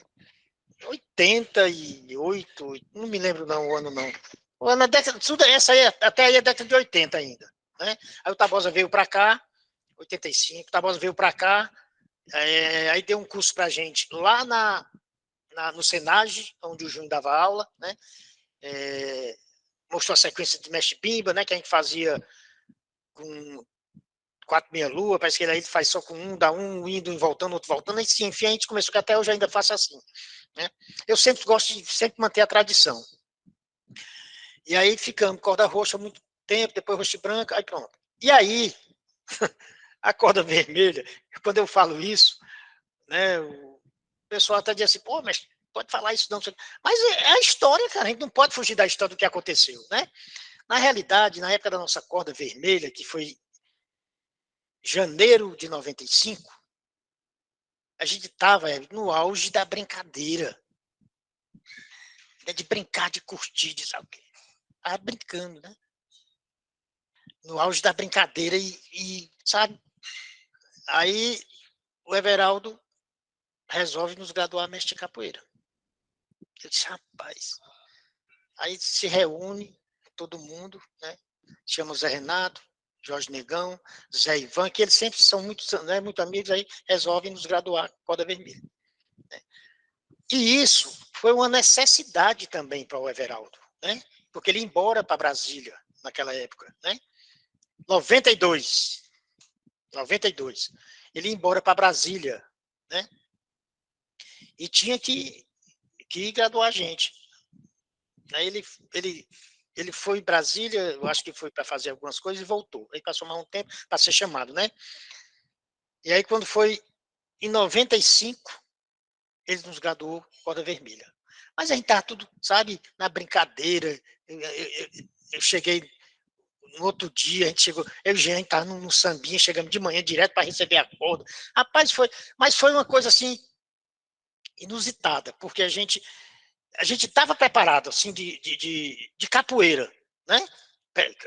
88, não me lembro não, o ano não. O ano década, essa aí, até aí é década de 80 ainda. Né? Aí o Tabosa veio para cá, 85, o Tabosa veio para cá, aí deu um curso para a gente lá no Senage, onde o Júnior dava aula, né? Mostrou a sequência de mestre Bimba, né? Que a gente fazia com 4 meia lua, parece que ele faz só com dá um indo e voltando, outro voltando, e enfim, a gente começou, que até hoje ainda faço assim. Né? Eu sempre gosto de sempre manter a tradição. E aí ficamos, corda roxa muito tempo, depois roxa e branca, aí pronto. E aí, a corda vermelha, quando eu falo isso, né, o pessoal até diz assim, pô, mas pode falar isso não. Mas é a história, cara, a gente não pode fugir da história do que aconteceu, né? Na realidade, na época da nossa corda vermelha, que foi janeiro de 95, a gente estava no auge da brincadeira. De brincar, de curtir, de sabe o quê? Tava brincando, né? No auge da brincadeira sabe? Aí o Everaldo resolve nos graduar mestre de capoeira. Eu disse, rapaz. Aí se reúne todo mundo, né? Chama o Zé Renato, Jorge Negão, Zé Ivan, que eles sempre são muito, né, muito amigos, aí resolvem nos graduar com corda vermelha. Né? E isso foi uma necessidade também para o Everaldo, né? Porque ele ia embora para Brasília naquela época, né? 92. Ele ia embora para Brasília, né? E tinha que graduar a gente. Aí ele foi em Brasília, eu acho que foi para fazer algumas coisas e voltou. Aí passou mais um tempo para ser chamado, né? E aí, quando foi em 95, ele nos graduou corda vermelha. Mas a gente estava tudo, sabe, na brincadeira. Eu cheguei no outro dia, a gente chegou, eu e o Jean estava no sambinha, chegamos de manhã direto para receber a corda. Rapaz, mas foi uma coisa assim inusitada, porque a gente estava preparado assim de capoeira, né?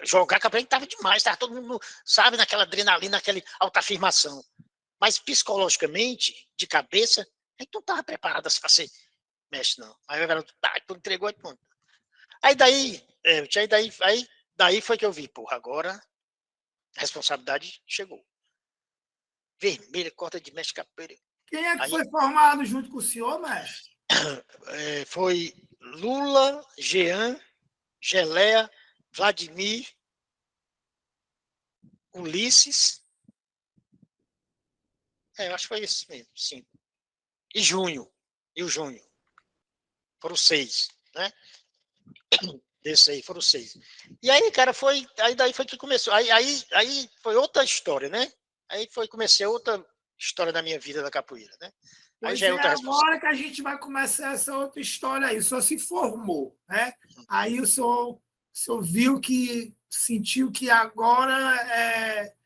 Jogar capoeira estava demais, estava todo mundo, sabe, naquela adrenalina, naquela alta afirmação. Mas psicologicamente, de cabeça, a gente não estava preparado assim, para ser mestre, não. Aí o garoto entregou e pronto. Aí daí foi que eu vi, porra, agora a responsabilidade chegou. Vermelha, corda de mestre capoeira. Quem é que Aí foi formado junto com o senhor, mestre? foi Lula, Jean, Geleia, Vladimir, Ulisses. Eu acho que foi isso mesmo, sim. E Junho. E o Junho. Foram 6, né? Desse aí, foram 6. E aí, cara, aí daí foi que começou. Aí foi outra história, né? Aí comecei outra história da minha vida da capoeira, né? Aí Pois já é é, outra agora responsabilidade. que a gente vai começar essa outra história aí. O senhor se formou, né? Aí o senhor viu que, sentiu que agora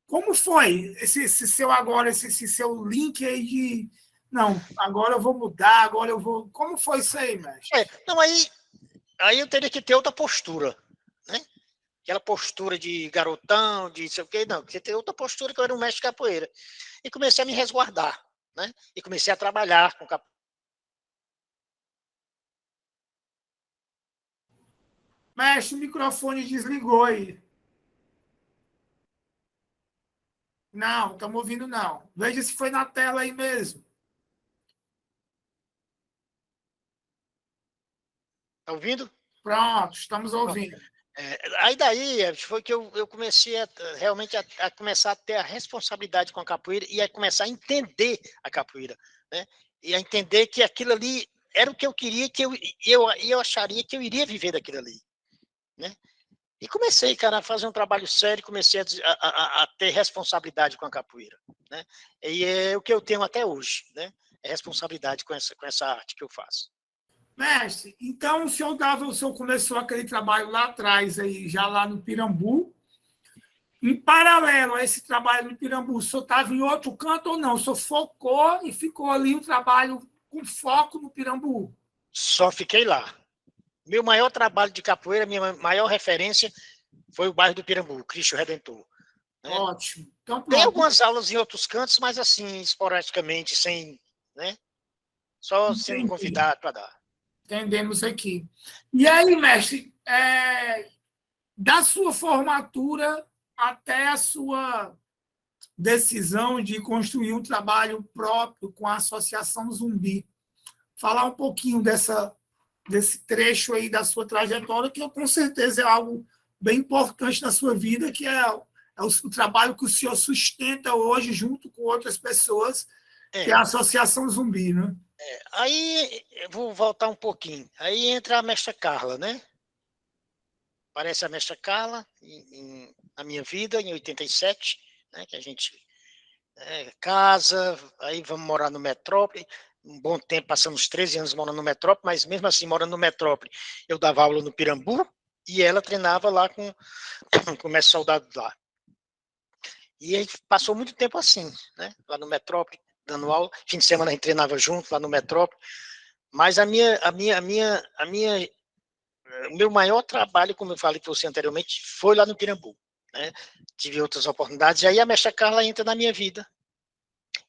como foi esse seu agora, esse seu link aí de não, agora eu vou mudar, agora eu vou. Como foi isso aí, mestre? Não, aí eu teria que ter outra postura, né? Aquela postura de garotão, de sei o quê, não, porque tem outra postura que eu era um mestre de capoeira. E comecei a me resguardar, né? E comecei a trabalhar com capoeira. Mestre, o microfone desligou aí. Não, estamos ouvindo não. Veja se foi na tela aí mesmo. Tá ouvindo? Pronto, estamos ouvindo. Aí daí foi que eu comecei realmente a começar a ter a responsabilidade com a capoeira e a começar a entender a capoeira, né? E a entender que aquilo ali era o que eu queria, que eu acharia que eu iria viver daquilo ali, né? E comecei, cara, a fazer um trabalho sério, comecei a ter responsabilidade com a capoeira, né? E é o que eu tenho até hoje, né? É responsabilidade com essa arte que eu faço. Mestre, então o senhor começou aquele trabalho lá atrás, aí, já lá no Pirambu. Em paralelo a esse trabalho no Pirambu, o senhor estava em outro canto ou não? O senhor focou e ficou ali o trabalho com foco no Pirambu? Só fiquei lá. Meu maior trabalho de capoeira, minha maior referência foi o bairro do Pirambu, Cristo Redentor, né? Ótimo. Então, Tem pronto. algumas aulas em outros cantos, mas assim, esporadicamente, sem, né? Só sendo Entendi. convidado para dar. Entendemos aqui. E aí, mestre, da sua formatura até a sua decisão de construir um trabalho próprio com a Associação Zumbi, falar um pouquinho desse trecho aí da sua trajetória, que com certeza é algo bem importante na sua vida, que é o trabalho que o senhor sustenta hoje junto com outras pessoas, que é a Associação Zumbi, né? Aí, eu vou voltar um pouquinho. Aí entra a mestra Carla, né? Aparece a mestra Carla na minha vida, em 87, né? Que a gente casa, aí vamos morar no Metrópole. Um bom tempo, passamos 13 anos morando no Metrópole, mas mesmo assim, morando no Metrópole, eu dava aula no Pirambu e ela treinava lá com o mestre soldado lá. E a gente passou muito tempo assim, né? Lá no Metrópole, dando aula. Fim de semana a gente treinava junto lá no Metrópole. Mas o meu maior trabalho, como eu falei para você anteriormente, foi lá no Pirambu, né? Tive outras oportunidades, e aí a mestra Carla entra na minha vida.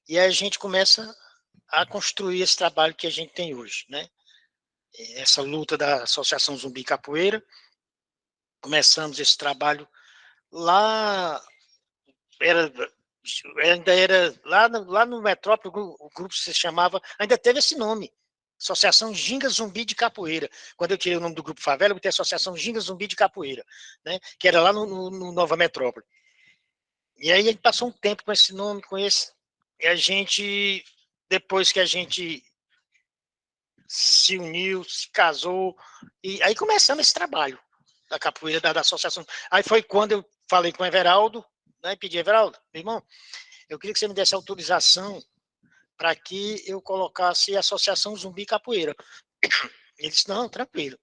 E aí a gente começa a construir esse trabalho que a gente tem hoje, né? Essa luta da Associação Zumbi Capoeira. Começamos esse trabalho lá, ainda era lá no Metrópole, o grupo se chamava, ainda teve esse nome, Associação Ginga Zumbi de Capoeira. Quando eu tirei o nome do grupo Favela, eu botei Associação Ginga Zumbi de Capoeira, né? Que era lá no Nova Metrópole. E aí a gente passou um tempo com esse nome, e a gente, depois que a gente se uniu, se casou, e aí começamos esse trabalho da capoeira, da associação. Aí foi quando eu falei com o Everaldo, né, pedi, Everaldo, meu irmão, eu queria que você me desse autorização para que eu colocasse a Associação Zumbi Capoeira. Ele disse, não, tranquilo.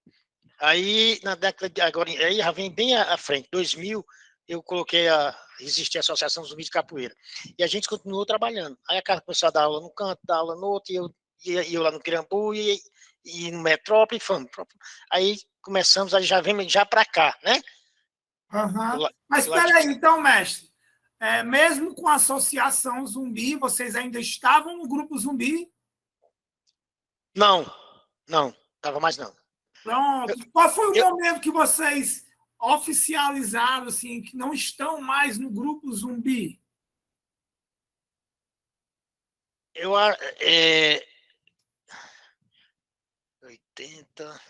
Aí, na década de agora, aí já vem bem à frente, 2000, eu coloquei existia a Associação Zumbi de Capoeira. E a gente continuou trabalhando. Aí a Carla começou a dar aula num canto, dar aula no outro, e eu lá no Pirambu, e no Metrópole, fomos. Aí começamos, aí já vem já para cá, né? Uhum. Mas Lá de... espera aí, então, mestre, mesmo com a Associação Zumbi, vocês ainda estavam no grupo Zumbi? Não, estava mais não. Pronto. Qual foi o Eu, momento que vocês oficializaram assim, que não estão mais no grupo Zumbi? eu, é, 80,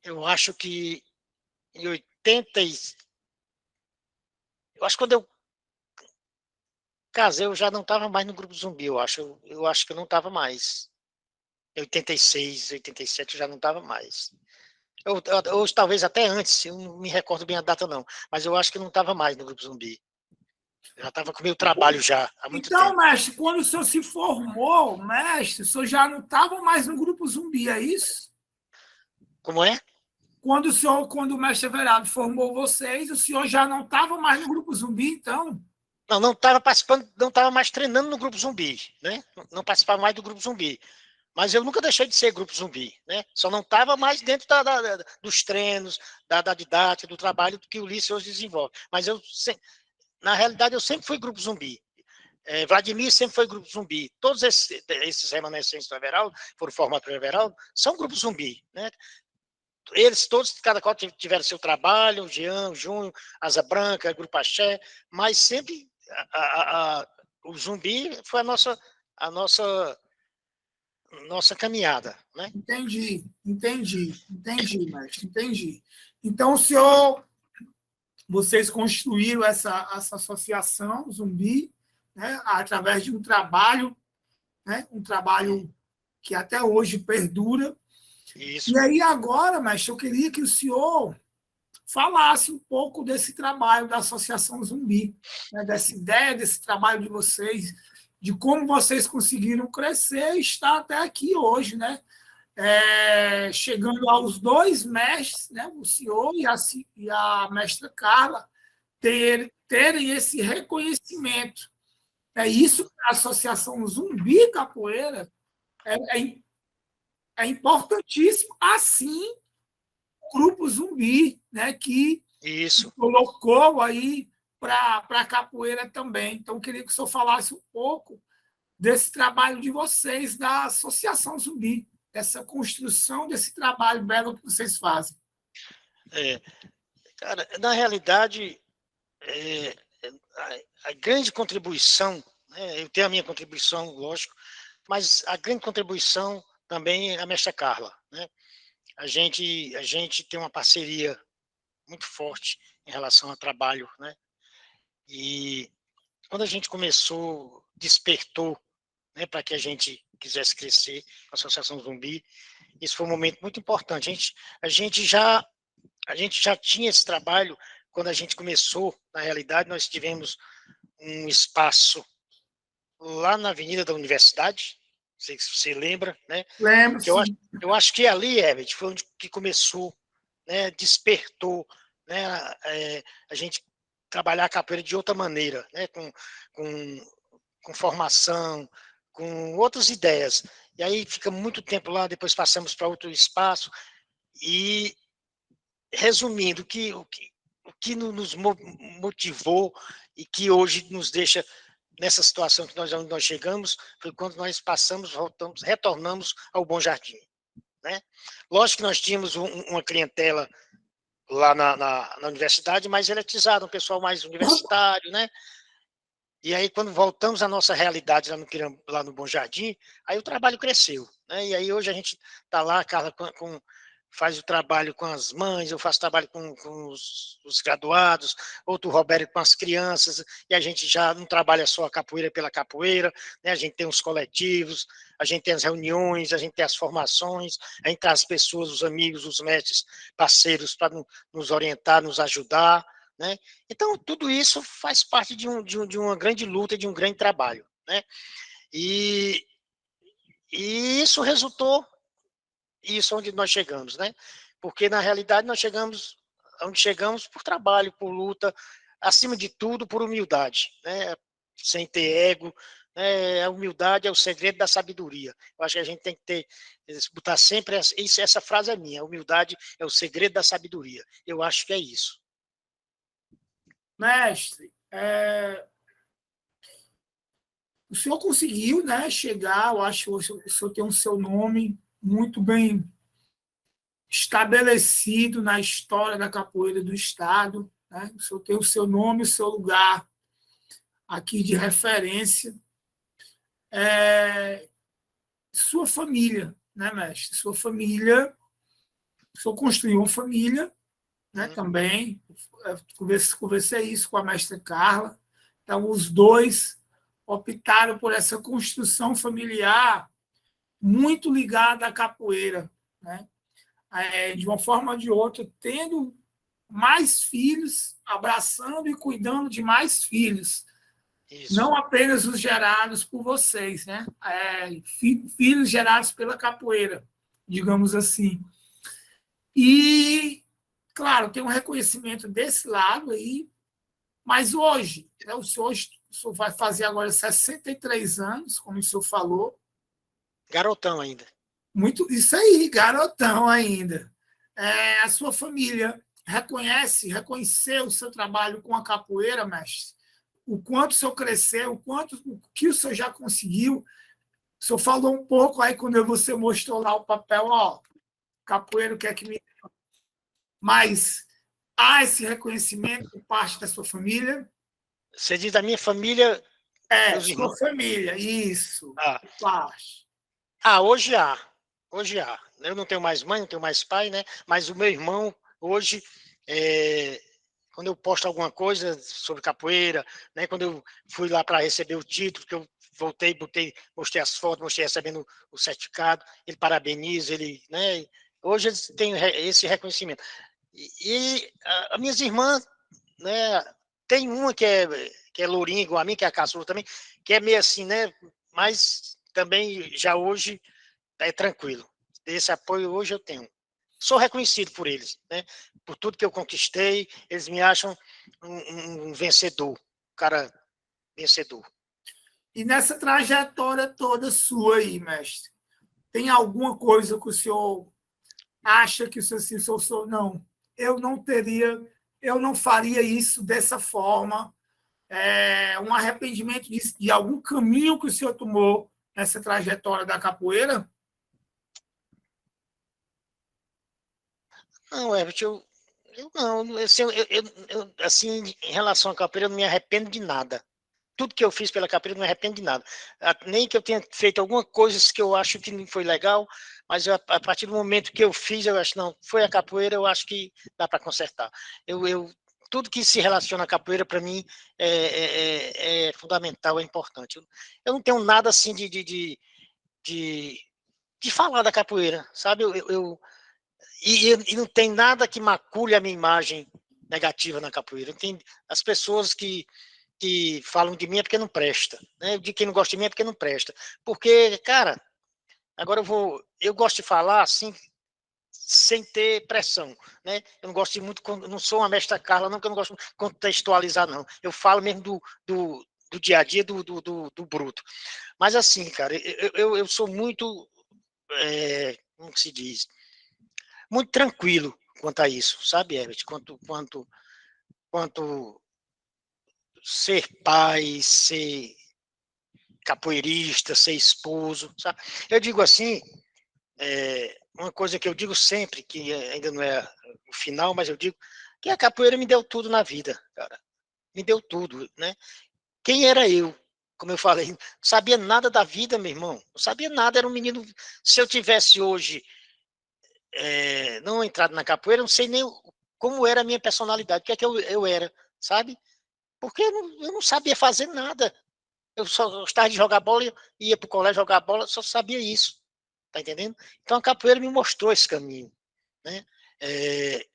eu acho que em 80, eu acho que quando eu casei, eu já não estava mais no grupo Zumbi, eu acho que eu não estava mais. Em 86, 87 eu já não estava mais. Ou talvez até antes, eu não me recordo bem a data não, mas eu acho que eu não estava mais no grupo Zumbi. Eu já estava com o meu trabalho já há muito Então, tempo. mestre, quando o senhor se formou, mestre, o senhor já não estava mais no grupo Zumbi, é isso? Como é? Quando o mestre Everardo formou vocês, o senhor já não estava mais no grupo Zumbi, então? Não estava participando, não estava mais treinando no grupo Zumbi, né? Não participava mais do grupo Zumbi. Mas eu nunca deixei de ser grupo Zumbi, né? Só não estava mais dentro dos treinos, da didática, do trabalho que o Ulisses hoje desenvolve. Mas na realidade, eu sempre fui grupo Zumbi. Vladimir sempre foi grupo Zumbi. Todos esses remanescentes do Everaldo, foram formados pelo Everaldo, são grupo Zumbi, né? Eles todos, cada qual tiveram seu trabalho, o Jean, o Júnior, Asa Branca, Grupo Axé, mas sempre o Zumbi foi a nossa nossa caminhada, né? Entendi, mestre, entendi. Então, o senhor, vocês construíram essa associação Zumbi, né, através de um trabalho, né, um trabalho que até hoje perdura. Isso. E aí agora, mestre, eu queria que o senhor falasse um pouco desse trabalho da Associação Zumbi, né, dessa ideia, desse trabalho de vocês, de como vocês conseguiram crescer e estar até aqui hoje, né? Chegando aos 2 mestres, né, o senhor e a mestra Carla, terem esse reconhecimento. É isso que a Associação Zumbi Capoeira é, é importantíssimo, assim o Grupo Zumbi, né, que Isso. colocou aí para a capoeira também. Então, eu queria que o senhor falasse um pouco desse trabalho de vocês, da Associação Zumbi, dessa construção desse trabalho belo que vocês fazem. Cara, na realidade, a grande contribuição, né, eu tenho a minha contribuição, lógico, mas a grande contribuição também é a mestra Carla, né? A gente tem uma parceria muito forte em relação ao trabalho, né? E quando a gente começou, despertou, né, para que a gente quisesse crescer, a Associação Zumbi, isso foi um momento muito importante. A gente já a gente já tinha esse trabalho quando a gente começou. Na realidade, nós tivemos um espaço lá na Avenida da Universidade, não sei se você lembra, né? Lembro, Que sim. eu acho que ali, Herbert, foi onde que começou, né, despertou, né, a gente trabalhar a capoeira de outra maneira, né, com, com formação, com outras ideias. E aí fica muito tempo lá, depois passamos para outro espaço. E, resumindo, o que nos motivou e que hoje nos deixa nessa situação que nós chegamos foi quando nós passamos, voltamos, retornamos ao Bom Jardim, né? Lógico que nós tínhamos uma clientela lá na universidade mais eletrizada, um pessoal mais universitário, né? E aí, quando voltamos à nossa realidade lá no Bom Jardim, aí o trabalho cresceu, né? E aí hoje a gente está lá, Carla, faz o trabalho com as mães, eu faço trabalho com os graduados, outro Roberto com as crianças, e a gente já não trabalha só a capoeira pela capoeira, né? A gente tem os coletivos, a gente tem as reuniões, a gente tem as formações, a gente traz as pessoas, os amigos, os mestres, parceiros para nos orientar, nos ajudar, né? Então, tudo isso faz parte de uma grande luta, de um grande trabalho, né? E, e isso resultou, isso onde nós chegamos, né? Porque, na realidade, nós chegamos onde chegamos por trabalho, por luta, acima de tudo, por humildade, né? Sem ter ego, né? A humildade é o segredo da sabedoria. Eu acho que a gente tem que botar sempre, essa frase é minha, a humildade é o segredo da sabedoria. Eu acho que é isso. Mestre, o senhor conseguiu, né, chegar, eu acho que o senhor tem o seu nome muito bem estabelecido na história da capoeira do Estado, né? O senhor tem o seu nome, o seu lugar aqui de referência. Sua família, né, mestre? Sua família, o senhor construiu uma família, né, também. Conversei isso com a mestra Carla. Então, os dois optaram por essa construção familiar muito ligada à capoeira, né? De uma forma ou de outra, tendo mais filhos, abraçando e cuidando de mais filhos. Isso. Não apenas os gerados por vocês, né? Filhos gerados pela capoeira, digamos assim. E, claro, tem um reconhecimento desse lado aí, mas hoje, né, o senhor vai fazer agora 63 anos, como o senhor falou. Garotão ainda. Muito, isso aí, garotão ainda. A sua família reconheceu o seu trabalho com a capoeira, mestre? O quanto o senhor cresceu, o que o senhor já conseguiu? O senhor falou um pouco aí quando você mostrou lá o papel, ó, capoeiro quer que me... Mas há esse reconhecimento por parte da sua família? Você diz da minha família, meus Sua irmãos. família, isso. Ah, Parte. Hoje há. Hoje há. Eu não tenho mais mãe, não tenho mais pai, né? Mas o meu irmão, hoje, quando eu posto alguma coisa sobre capoeira, né? Quando eu fui lá para receber o título, que eu voltei, mostrei as fotos, mostrei recebendo o certificado, ele parabeniza, ele, né? Hoje eles têm esse reconhecimento. E as minhas irmãs, né? Tem uma que é lourinha igual a mim, que é a caçula também, que é meio assim, né? Mas também já hoje é tranquilo. Esse apoio hoje eu tenho. Sou reconhecido por eles, né? Por tudo que eu conquistei, eles me acham um vencedor, um cara vencedor. E nessa trajetória toda sua aí, mestre, tem alguma coisa que o senhor acha que o senhor não, eu não teria, eu não faria isso dessa forma, um arrependimento de algum caminho que o senhor tomou nessa trajetória da capoeira? Não, Herbert, eu não, assim, assim, em relação à capoeira, eu não me arrependo de nada. Tudo que eu fiz pela capoeira, eu não me arrependo de nada. Nem que eu tenha feito alguma coisa que eu acho que não foi legal, mas a partir do momento que eu fiz, eu acho, não, foi a capoeira, eu acho que dá para consertar. Tudo que se relaciona à capoeira, para mim, é fundamental, é importante. Eu não tenho nada assim de, de falar da capoeira, sabe? E não tem nada que macule a minha imagem negativa na capoeira. Tem as pessoas que falam de mim é porque não presta, né? De quem não gosta de mim é porque não presta. Porque, cara, agora eu gosto de falar assim, sem ter pressão, né? Eu não gosto de muito, não sou uma mestra Carla, não, que eu não gosto de contextualizar, não. Eu falo mesmo do dia a dia, do bruto. Mas assim, cara, eu sou muito, como que se diz? Muito tranquilo quanto a isso, sabe, Herbert? Quanto ser pai, ser capoeirista, ser esposo, sabe? Eu digo assim, uma coisa que eu digo sempre, que ainda não é o final, mas eu digo que a capoeira me deu tudo na vida, cara. Me deu tudo, né? Quem era eu? Como eu falei, não sabia nada da vida, meu irmão. Não sabia nada, era um menino. Se eu tivesse hoje não entrado na capoeira, eu não sei nem como era a minha personalidade, o que é que eu era, sabe? Porque eu não sabia fazer nada. Eu só gostava de jogar bola, ia para o colégio jogar bola, só sabia isso. Tá entendendo? Então a capoeira me mostrou esse caminho, né? É,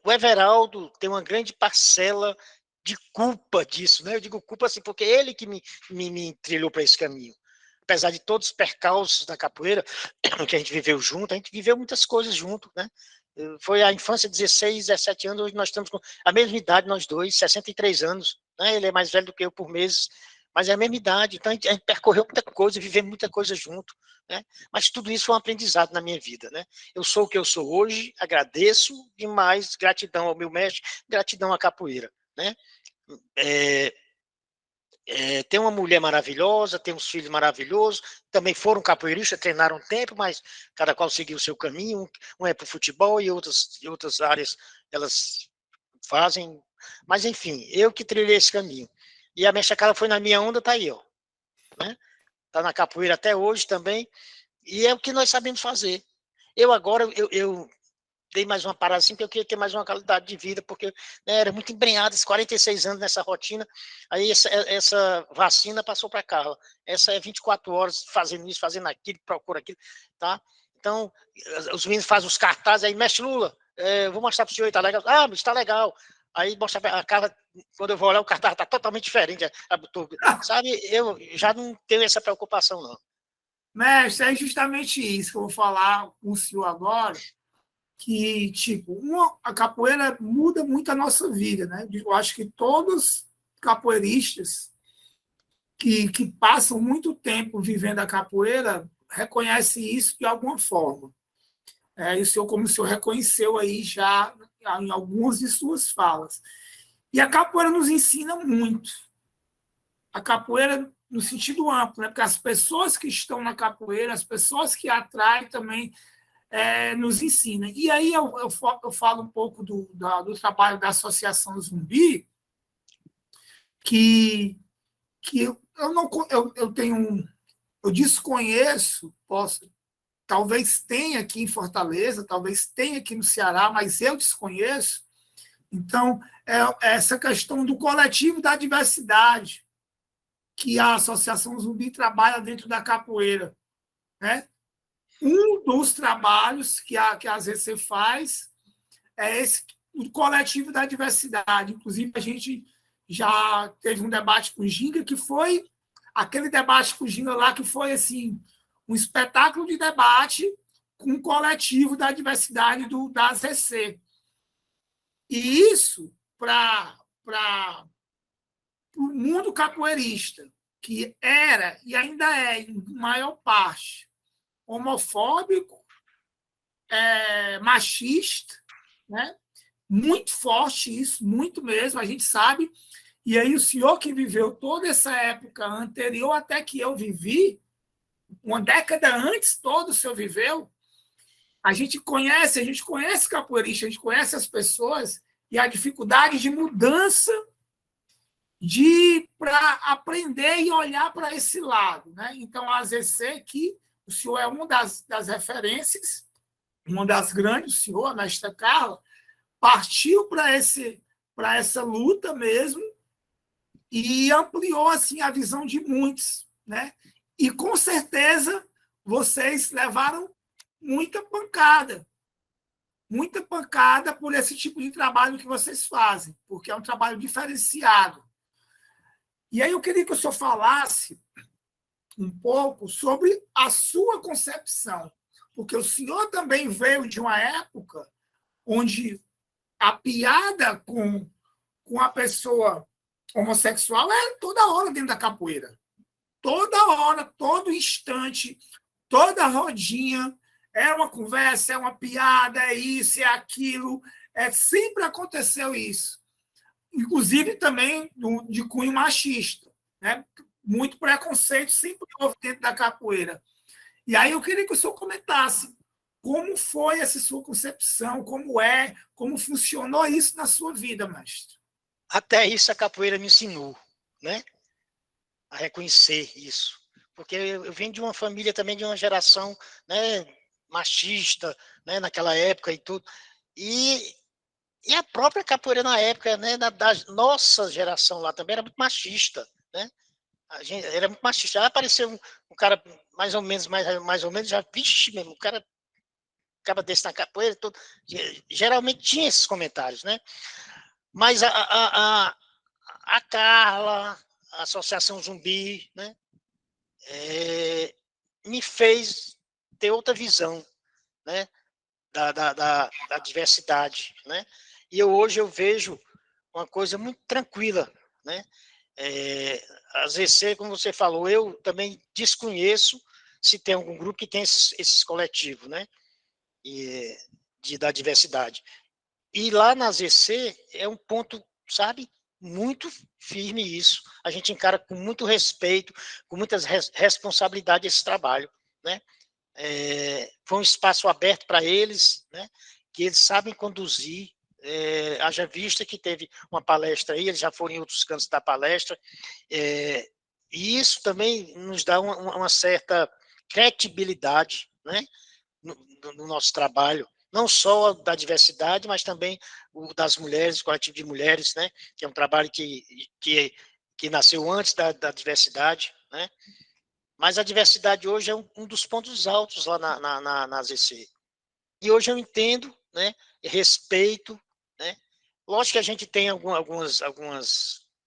o Everaldo tem uma grande parcela de culpa disso, né? Eu digo culpa assim, porque ele que me trilhou para esse caminho. Apesar de todos os percalços da capoeira que a gente viveu junto, a gente viveu muitas coisas junto, né? Foi a infância, 16, 17 anos, hoje nós estamos com a mesma idade, nós dois, 63 anos, né? Ele é mais velho do que eu por meses, mas é a mesma idade, então a gente percorreu muita coisa, vivemos muita coisa junto, né? Mas tudo isso foi um aprendizado na minha vida, né? Eu sou o que eu sou hoje, agradeço demais, gratidão ao meu mestre, gratidão à capoeira, né? É, tem uma mulher maravilhosa, tem uns filhos maravilhosos, também foram capoeiristas, treinaram um tempo, mas cada qual seguiu o seu caminho, um é para o futebol e outras áreas elas fazem, mas enfim, eu que trilhei esse caminho. E a minha chacada foi na minha onda, tá aí, ó, né? Tá na capoeira até hoje também, e é o que nós sabemos fazer. Eu agora, eu dei mais uma parada assim, porque eu queria ter mais uma qualidade de vida, porque né, era muito embrenhado, 46 anos nessa rotina, aí essa vacina passou para Carla, essa é 24 horas fazendo isso, fazendo aquilo, procura aquilo, tá? Então, os meninos fazem os cartazes, aí, mestre Lula, vou mostrar para o senhor, tá legal? Ah, mas está legal. Aí mostra a Carla, quando eu vou olhar, o cartaz está totalmente diferente, sabe? Eu já não tenho essa preocupação, não. Mestre, é justamente isso que eu vou falar com o senhor agora, que, tipo, a capoeira muda muito a nossa vida, né? Eu acho que todos capoeiristas que passam muito tempo vivendo a capoeira reconhecem isso de alguma forma. E o senhor, como o senhor reconheceu aí já em algumas de suas falas. E a capoeira nos ensina muito. A capoeira no sentido amplo, né? Porque as pessoas que estão na capoeira, as pessoas que atraem também nos ensina. E aí eu falo um pouco do trabalho da Associação Zumbi, que eu tenho eu desconheço, talvez tenha aqui em Fortaleza, talvez tenha aqui no Ceará, mas eu desconheço. Então, essa questão do coletivo da diversidade, que a Associação Zumbi trabalha dentro da capoeira, né? Um dos trabalhos que a ZC faz é esse, o coletivo da diversidade. Inclusive, a gente já teve um debate com o Ginga, que foi aquele debate com o Ginga lá, que foi assim, um espetáculo de debate com o coletivo da diversidade da ZC. E isso, para o mundo capoeirista, que era e ainda é, em maior parte, homofóbico, machista, né? Muito forte isso, muito mesmo, a gente sabe. E aí o senhor que viveu toda essa época anterior até que eu vivi, uma década antes todo o senhor viveu, a gente conhece capoeirista, a gente conhece as pessoas e a dificuldade de mudança para aprender e olhar para esse lado, né? Então, a ZC, que o senhor é uma das referências, uma das grandes, o senhor, a mestra Carla, partiu para essa luta mesmo e ampliou assim a visão de muitos, né? E com certeza vocês levaram muita pancada por esse tipo de trabalho que vocês fazem, porque é um trabalho diferenciado. E aí eu queria que o senhor falasse um pouco sobre a sua concepção, porque o senhor também veio de uma época onde a piada com a pessoa homossexual era toda hora dentro da capoeira. Toda hora, todo instante, toda rodinha, é uma conversa, é uma piada, é isso, é aquilo. Sempre aconteceu isso. Inclusive também de cunho machista, né? Muito preconceito sempre houve dentro da capoeira. E aí eu queria que o senhor comentasse como foi essa sua concepção, como funcionou isso na sua vida, mestre. Até isso a capoeira me ensinou, né? A reconhecer isso. Porque eu venho de uma família também, de uma geração, né, machista, né, naquela época e tudo. E a própria capoeira na época, né, da nossa geração lá também era muito machista, né? A gente era muito machista. Já apareceu um cara mais ou menos, já, vixe mesmo, o cara acaba desse na capoeira, tudo. Geralmente tinha esses comentários, né? Mas a Carla, a Associação Zumbi, né? Me fez ter outra visão, né? Da diversidade, né? E hoje eu vejo uma coisa muito tranquila, né? Às vezes, como você falou, eu também desconheço se tem algum grupo que tem esses coletivos, né? Da diversidade. E lá na ZC é um ponto, sabe, muito firme isso. A gente encara com muito respeito, com muita responsabilidade esse trabalho, né? Foi um espaço aberto para eles, né? Que eles sabem conduzir. Haja vista que teve uma palestra aí, eles já foram em outros cantos da palestra, e isso também nos dá uma certa credibilidade, né? No nosso trabalho, não só da diversidade, mas também o das mulheres, o coletivo de mulheres, né? Que é um trabalho que nasceu antes da diversidade, né? Mas a diversidade hoje é um dos pontos altos lá na ZC. E hoje eu entendo, né? Respeito, né? Lógico que a gente tem algumas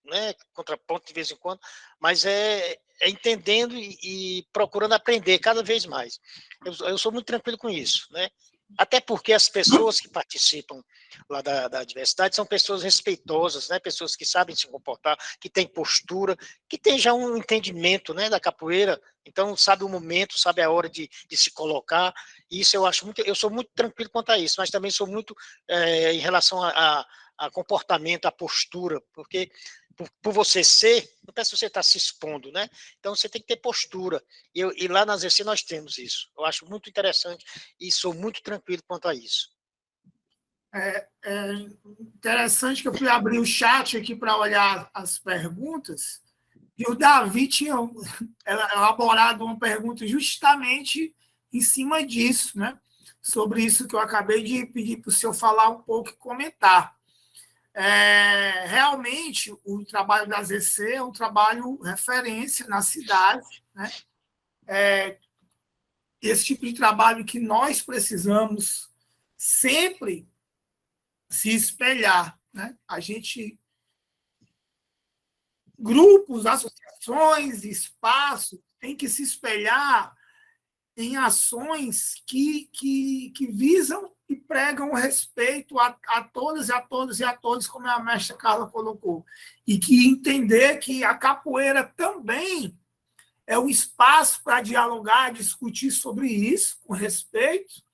né, contrapontos de vez em quando, mas é entendendo e procurando aprender cada vez mais. Eu sou muito tranquilo com isso, né? Até porque as pessoas que participam lá da diversidade são pessoas respeitosas, né? Pessoas que sabem se comportar, que têm postura, que têm já um entendimento, né, da capoeira, então sabe o momento, sabe a hora de se colocar. E isso eu sou muito tranquilo quanto a isso, mas também sou muito em relação a comportamento, a postura, porque por você ser, não é se você está se expondo, né? Então você tem que ter postura. E lá na ZC nós temos isso. Eu acho muito interessante e sou muito tranquilo quanto a isso. Interessante que eu fui abrir o chat aqui para olhar as perguntas E o Davi tinha elaborado uma pergunta justamente em cima disso, né? Sobre isso que eu acabei de pedir para o senhor falar um pouco e comentar. Realmente, o trabalho da ZC é um trabalho referência na cidade, né? Esse tipo de trabalho que nós precisamos sempre se espelhar, né? A gente, grupos, associações, espaços, tem que se espelhar em ações que visam e pregam o respeito a todas, a todos e a todos, como a mestra Carla colocou. E que entender que a capoeira também é um espaço para dialogar, discutir sobre isso, com respeito,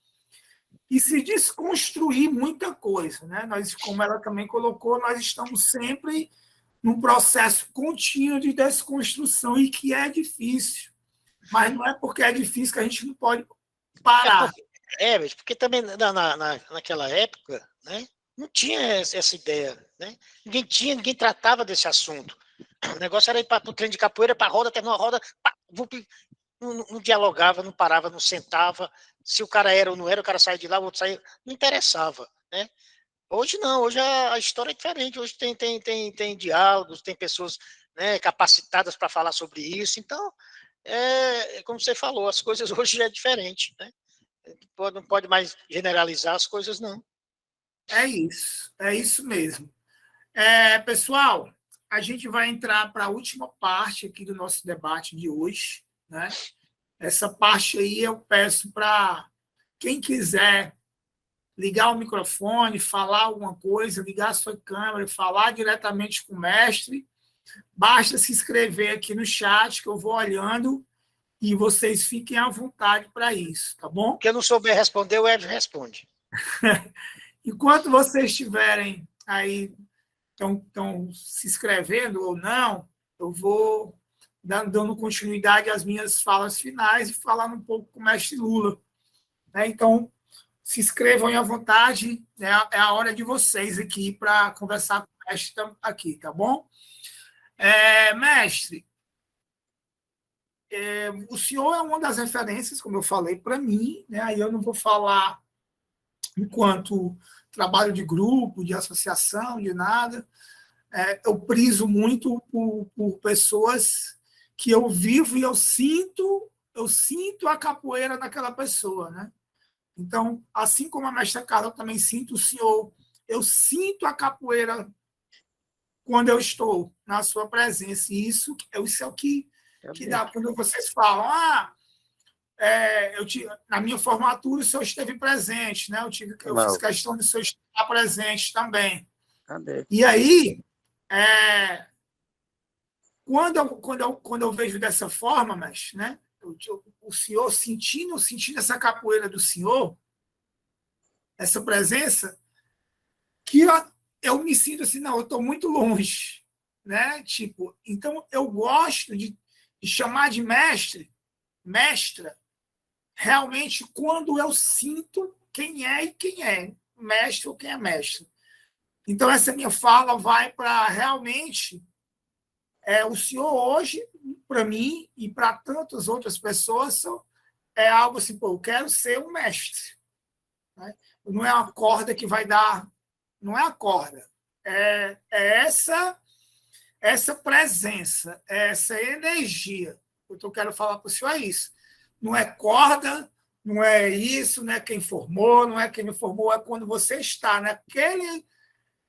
e se desconstruir muita coisa. Né? Nós, como ela também colocou, nós estamos sempre num processo contínuo de desconstrução e que é difícil. Mas não é porque é difícil que a gente não pode parar. Porque também naquela época, né, não tinha essa ideia. Né? Ninguém tratava desse assunto. O negócio era ir para o treino de capoeira, para a roda, terminou a roda, pá, não dialogava, não parava, não sentava. Se o cara era ou não era, o cara saía de lá, o outro saía, não interessava. Né? Hoje não, hoje a história é diferente, hoje tem diálogos, tem pessoas, né, capacitadas para falar sobre isso, então, como você falou, as coisas hoje já é diferente, né? Não pode mais generalizar as coisas, não. É isso mesmo. Pessoal, a gente vai entrar para a última parte aqui do nosso debate de hoje, né? Essa parte aí eu peço para quem quiser ligar o microfone, falar alguma coisa, ligar a sua câmera, falar diretamente com o mestre. Basta se inscrever aqui no chat, que eu vou olhando, e vocês fiquem à vontade para isso, tá bom? Quem não souber responder, o Ed responde. Enquanto vocês estiverem aí, estão se inscrevendo ou não, eu vou dando continuidade às minhas falas finais e falando um pouco com o mestre Lula. Né? Então, se inscrevam à vontade, né? É a hora de vocês aqui para conversar com o mestre aqui, tá bom? Mestre, o senhor é uma das referências, como eu falei, para mim, né? Aí eu não vou falar enquanto trabalho de grupo, de associação, de nada. Eu priso muito por pessoas que eu vivo e eu sinto a capoeira naquela pessoa, né? Então, assim como a mestra Carla, eu também sinto o senhor, eu sinto a capoeira quando eu estou na sua presença. E isso é o que dá. Quando vocês falam, na minha formatura o senhor esteve presente, né? Eu fiz questão de o senhor estar presente também. Cadê? E aí, quando eu vejo dessa forma, mas, né? O senhor sentindo essa capoeira do senhor, essa presença, que eu me sinto assim, não, eu estou muito longe, né? Tipo, então eu gosto de chamar de mestra, realmente quando eu sinto quem é e quem é mestre ou quem é mestre. Então essa minha fala vai para realmente o senhor hoje, para mim e para tantas outras pessoas, é algo assim, pô, eu quero ser um mestre. Né? Não é uma corda que vai dar, não é a corda, é essa presença, essa energia. O que eu quero falar para o senhor é isso. Não é corda, não é isso, não é quem formou, não é quem me formou, é quando você está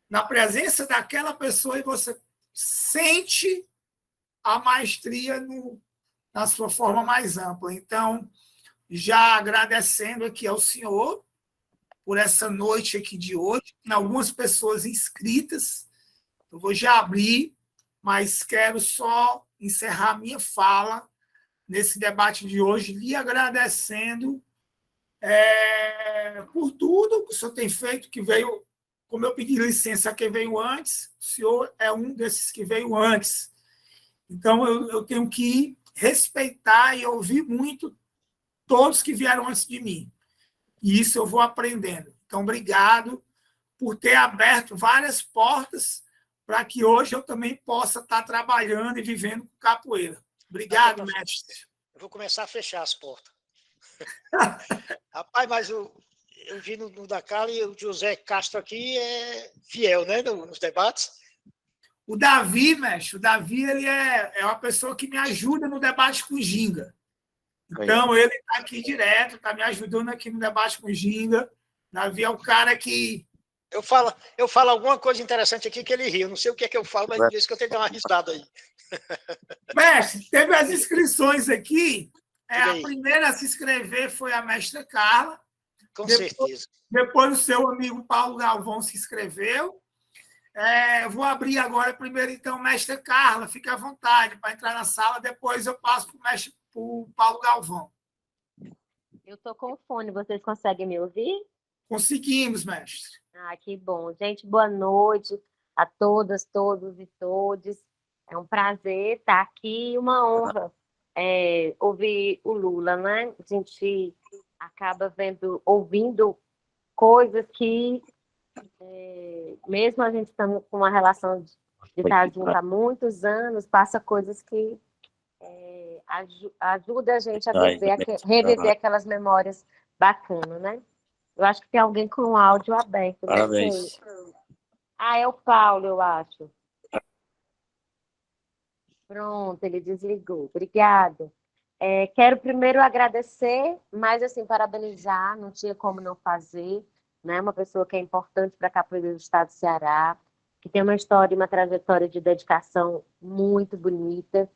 na presença daquela pessoa e você sente a maestria na sua forma mais ampla. Então, já agradecendo aqui ao senhor por essa noite aqui de hoje, tem algumas pessoas inscritas, eu vou já abrir, mas quero só encerrar minha fala nesse debate de hoje, lhe agradecendo por tudo que o senhor tem feito, que veio, como eu pedi licença a quem veio antes, o senhor é um desses que veio antes. Então, eu tenho que respeitar e ouvir muito todos que vieram antes de mim. E isso eu vou aprendendo. Então, obrigado por ter aberto várias portas para que hoje eu também possa estar trabalhando e vivendo com capoeira. Obrigado, mestre. Eu vou começar a fechar as portas. Rapaz, mas eu vi no Dakar e o José Castro aqui é fiel, né, nos debates. O Davi, mestre, ele é uma pessoa que me ajuda no debate com o Ginga. Então, ele está aqui direto, está me ajudando aqui no debate com o Ginga. Davi é o cara que... Eu falo alguma coisa interessante aqui que ele ri. Eu não sei o que é que eu falo, mas diz que eu tenho que dar uma risada aí. Mestre, teve as inscrições aqui. A primeira a se inscrever foi a mestra Carla. Com certeza. Depois o seu amigo Paulo Galvão se inscreveu. Vou abrir agora primeiro, então, mestre Carla. Fique à vontade para entrar na sala. Depois eu passo para o Paulo Galvão. Eu estou com fone. Vocês conseguem me ouvir? Conseguimos, mestre. Que bom. Gente, boa noite a todas, todos e todes. É um prazer estar aqui e uma honra ouvir o Lula, né? A gente acaba ouvindo coisas que, mesmo a gente estando com uma relação de estar junto há muitos anos, passa coisas que ajudam a gente a reviver aquelas memórias bacanas, né? Eu acho que tem alguém com o áudio aberto. Parabéns. É o Paulo, eu acho. Pronto, ele desligou. Obrigado. Quero primeiro agradecer, mas assim, parabenizar, não tinha como não fazer, né? Uma pessoa que é importante para a capoeira do estado do Ceará, que tem uma história e uma trajetória de dedicação muito bonita.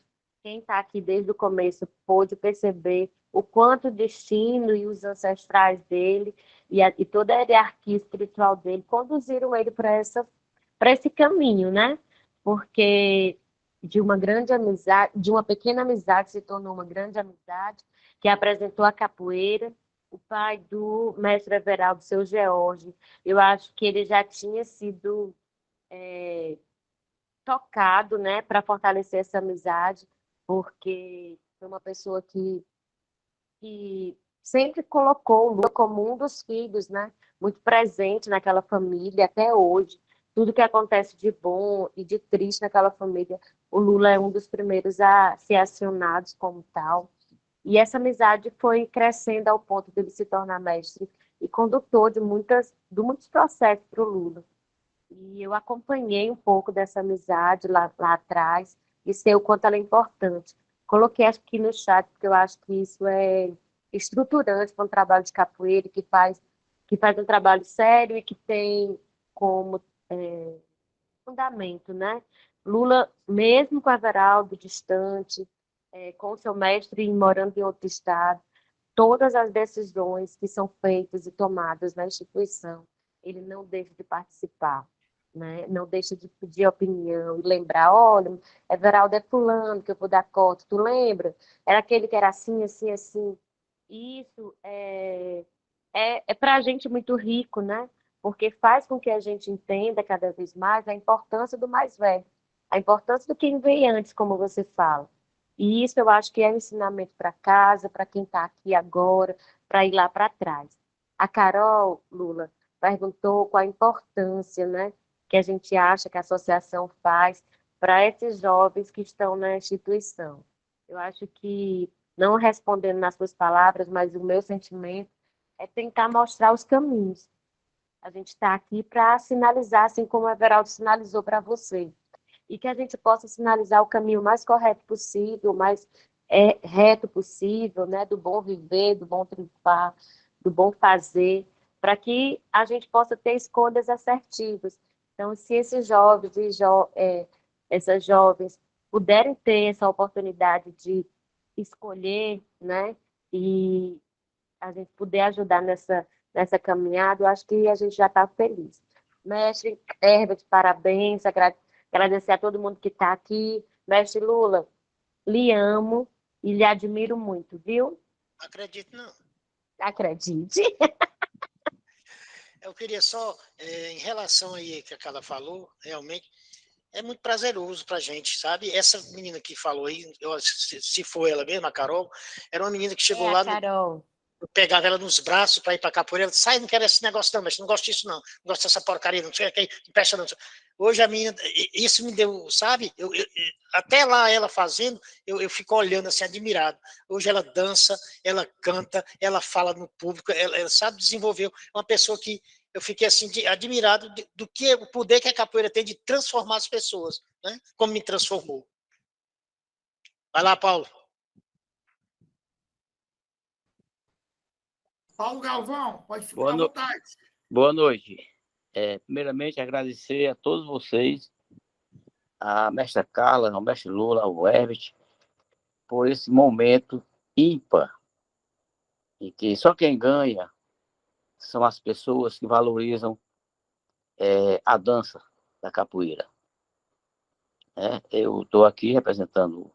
Quem está aqui desde o começo pôde perceber o quanto o destino e os ancestrais dele e toda a hierarquia espiritual dele conduziram ele para esse caminho, né? Porque de uma grande amizade, de uma pequena amizade se tornou uma grande amizade, que apresentou a capoeira, o pai do mestre Everaldo, seu George. Eu acho que ele já tinha sido tocado, né, para fortalecer essa amizade, porque foi uma pessoa que sempre colocou o Lula como um dos filhos, né, muito presente naquela família até hoje. Tudo que acontece de bom e de triste naquela família, o Lula é um dos primeiros a ser acionado como tal. E essa amizade foi crescendo ao ponto de ele se tornar mestre e condutor de muitos processos para o Lula. E eu acompanhei um pouco dessa amizade lá atrás e sei o quanto ela é importante. Coloquei aqui no chat, porque eu acho que isso é estruturante para um trabalho de capoeira, que faz um trabalho sério e que tem como fundamento, né? Lula, mesmo com Everaldo distante, com seu mestre e morando em outro estado, todas as decisões que são feitas e tomadas na instituição, ele não deixa de participar, né? Não deixa de pedir opinião e lembrar, olha, Everaldo é fulano que eu vou dar cota, tu lembra? Era aquele que era assim, assim, assim. Isso é para a gente muito rico, né? Porque faz com que a gente entenda cada vez mais a importância do mais velho, a importância do quem veio antes, como você fala. E isso eu acho que é um ensinamento para casa, para quem está aqui agora, para ir lá para trás. A Carol, Lula, perguntou qual a importância, né, que a gente acha que a associação faz para esses jovens que estão na instituição. Eu acho que, não respondendo nas suas palavras, mas o meu sentimento é tentar mostrar os caminhos. A gente está aqui para sinalizar, assim como o Everaldo sinalizou para você, e que a gente possa sinalizar o caminho mais correto possível, mais reto possível, né, do bom viver, do bom triunfar, do bom fazer, para que a gente possa ter escolhas assertivas. Então, se esses jovens e essas jovens puderem ter essa oportunidade de escolher, né, e a gente puder ajudar nessa caminhada, eu acho que a gente já está feliz. Mestre Herbert, parabéns, agradecer a todo mundo que está aqui. Mestre Lula, lhe amo e lhe admiro muito, viu? Não acredito, não. Acredite. Eu queria só, em relação aí que a Carla falou, realmente, é muito prazeroso pra gente, sabe? Essa menina que falou aí, se for ela mesma, a Carol, era uma menina que chegou lá, Carol. Eu pegava ela nos braços para ir para capoeira, ela disse, sai, não quero esse negócio não, mas não gosto disso não gosto dessa porcaria, não sei o que, impressionante. Hoje a menina, isso me deu, sabe? Até lá ela fazendo, eu fico olhando assim, admirado. Hoje ela dança, ela canta, ela fala no público, ela sabe desenvolver. Uma pessoa que eu fiquei assim, admirado do que o poder que a capoeira tem de transformar as pessoas, né? Como me transformou. Vai lá, Paulo. Paulo Galvão, pode ficar Boa, à vontade. Boa noite. Primeiramente, agradecer a todos vocês, a mestra Carla, ao mestre Lula, ao Herbert, por esse momento ímpar, em que só quem ganha são as pessoas que valorizam a dança da capoeira. Eu estou aqui representando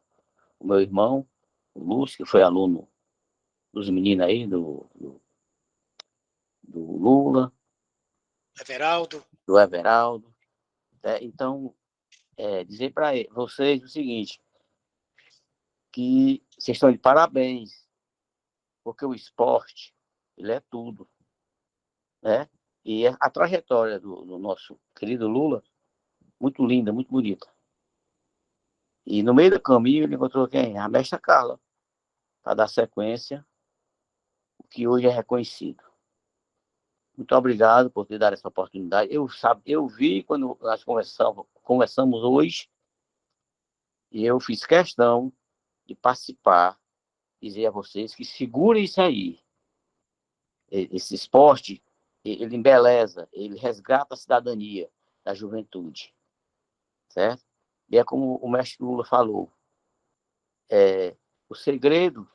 o meu irmão, o Lúcio, que foi aluno dos meninos aí, do Lula, Everaldo. do Everaldo. Então, dizer para vocês o seguinte, que vocês estão de parabéns, porque o esporte, ele é tudo, né? E a trajetória do nosso querido Lula, muito linda, muito bonita. E no meio do caminho ele encontrou quem? A mestra Carla, para dar sequência, o que hoje é reconhecido. Muito obrigado por ter dado essa oportunidade. Eu vi quando nós conversamos hoje, e eu fiz questão de participar, dizer a vocês que segurem isso aí. Esse esporte, ele embeleza, ele resgata a cidadania da juventude, certo? E é como o mestre Lula falou, o segredo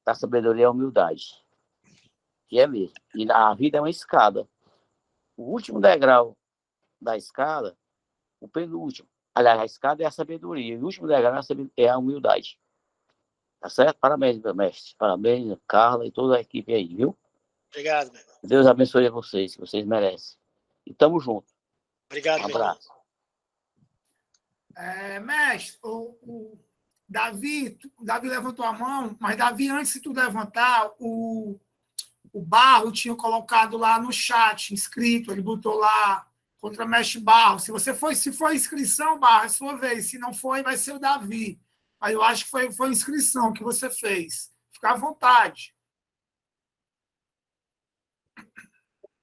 da sabedoria é a humildade, que é mesmo. E a vida é uma escada. O último degrau da escada, o penúltimo, aliás, a escada é a sabedoria, e o último degrau é a humildade. Tá certo? Parabéns, meu mestre. Parabéns, Carla e toda a equipe aí, viu? Obrigado, meu irmão. Deus abençoe a vocês, que vocês merecem. E tamo junto. Obrigado, Um meu irmão. abraço. Mestre, o Davi levantou a mão, mas Davi, antes de tu levantar, o Barro tinha colocado lá no chat, inscrito, ele botou lá, contra mestre Barro. Se for inscrição, Barro, é sua vez. Se não foi, vai ser o Davi. Aí eu acho que foi inscrição que você fez. Fica à vontade.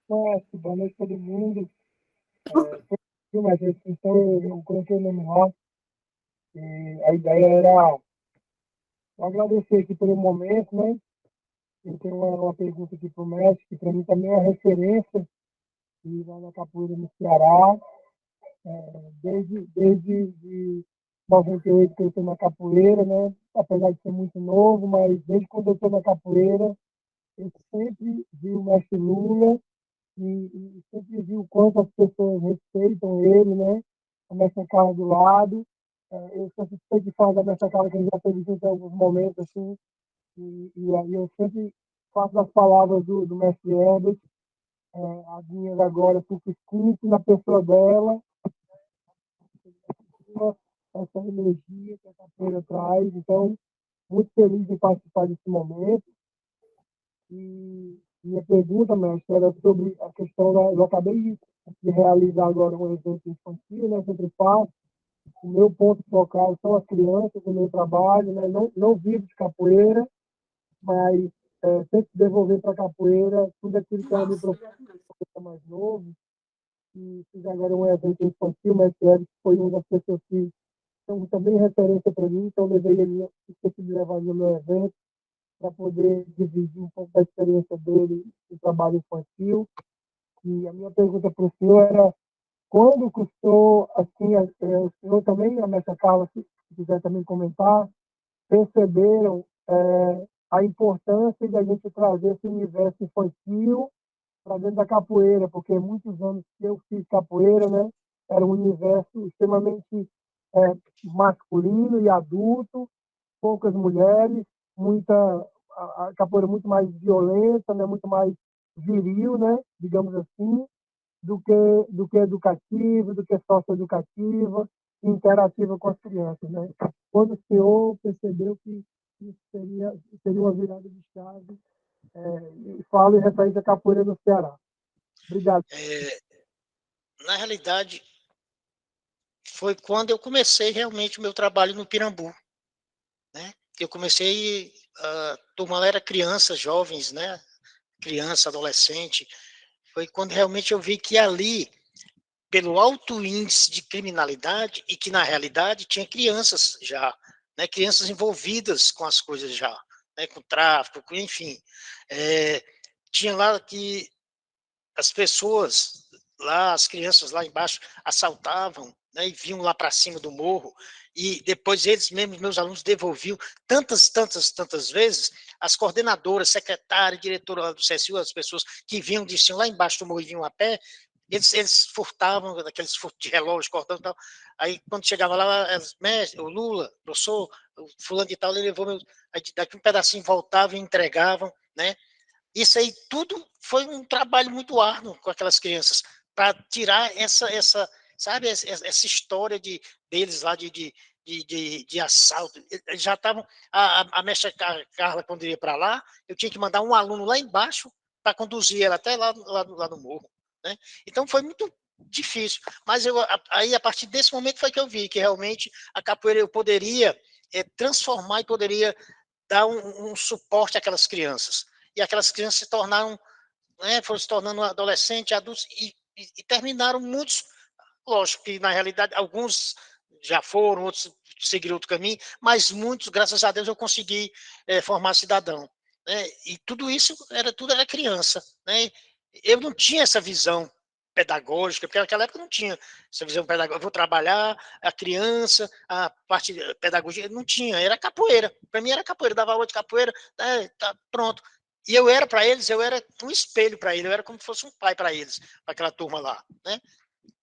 Boa noite a todo mundo. Mas então eu coloquei o nome lá. E a ideia era agradecer aqui pelo momento, né? Eu tenho uma pergunta aqui para o mestre, que para mim também é uma referência, e lá na capoeira no Ceará, desde de 98 que eu estou na capoeira, né? Apesar de ser muito novo, mas desde quando eu estou na capoeira, eu sempre vi o mestre Lula e sempre vi o quanto as pessoas respeitam ele, né? A mestra Carla do lado. Eu sempre sei de falar da mestra Carla, que a gente já teve junto em alguns momentos, assim, e aí eu sempre faço das palavras do mestre Herbert, as minhas agora, porque escuto na pessoa dela, essa energia que a capoeira traz. Então, muito feliz de participar desse momento. E minha pergunta, mestre, era sobre a questão da... Eu acabei de realizar agora um evento infantil, né? Sempre faço. O meu ponto focal são as crianças, o meu trabalho, né? Não vivo de capoeira, mas tento devolver para a capoeira tudo aquilo que ela me proporciona mais novo. E fiz agora um evento infantil, mas foi uma das pessoas que são também referência para mim, então levei ele, esqueci de levar no meu evento, para poder dividir um pouco da experiência dele no trabalho infantil. E a minha pergunta para o senhor era quando custou, assim, o senhor também, a mestra Carla, se quiser também comentar, perceberam a importância de a gente trazer esse universo infantil para dentro da capoeira, porque muitos anos que eu fiz capoeira, né, era um universo extremamente masculino e adulto, poucas mulheres, a capoeira muito mais violenta, né, muito mais viril, né, digamos assim, do que educativa, do que socioeducativa, interativa com as crianças, né? Quando o senhor percebeu que isso seria uma virada de chave, e falo em referência à capoeira no Ceará. Obrigado. na realidade, foi quando eu comecei realmente o meu trabalho no Pirambu, né? Eu comecei, a turma era criança, jovens, né? Criança, adolescente. Foi quando realmente eu vi que ali, pelo alto índice de criminalidade, e que na realidade tinha crianças já, né? Crianças envolvidas com as coisas já, né? Com tráfico, enfim. Tinha lá que as pessoas lá, as crianças lá embaixo assaltavam, né, e vinham lá para cima do morro, e depois eles mesmos, meus alunos, devolviam tantas vezes, as coordenadoras, secretária, diretora do CSU, as pessoas que vinham, desciam lá embaixo do morro e vinham a pé, eles furtavam, aqueles furtos de relógio, cordão e tal. Aí, quando chegava lá, mestre, o Lula, professor, o fulano de tal, ele levou meu. Aí, daqui um pedacinho voltavam e entregavam, né? Isso aí tudo foi um trabalho muito árduo com aquelas crianças, para tirar sabe, essa história deles lá de assalto. Eles já estavam, a mestra Carla, quando ia para lá, eu tinha que mandar um aluno lá embaixo para conduzir ela até lá no morro. Né? Então foi muito difícil, mas aí a partir desse momento foi que eu vi que realmente a capoeira eu poderia transformar e poderia dar um suporte àquelas crianças. E aquelas crianças se tornaram, né, foram se tornando adolescentes, adultos, e terminaram muitos, lógico que na realidade alguns já foram, outros seguiram outro caminho, mas muitos, graças a Deus, eu consegui formar cidadão. Né? E tudo era criança. Né? Eu não tinha essa visão pedagógica, porque naquela época não tinha essa visão pedagógica. Eu vou trabalhar a criança, a parte pedagógica, não tinha, era capoeira. Para mim era capoeira, dava aula de capoeira, tá pronto. E eu era para eles, eu era um espelho para eles, eu era como se fosse um pai para eles, para aquela turma lá, né?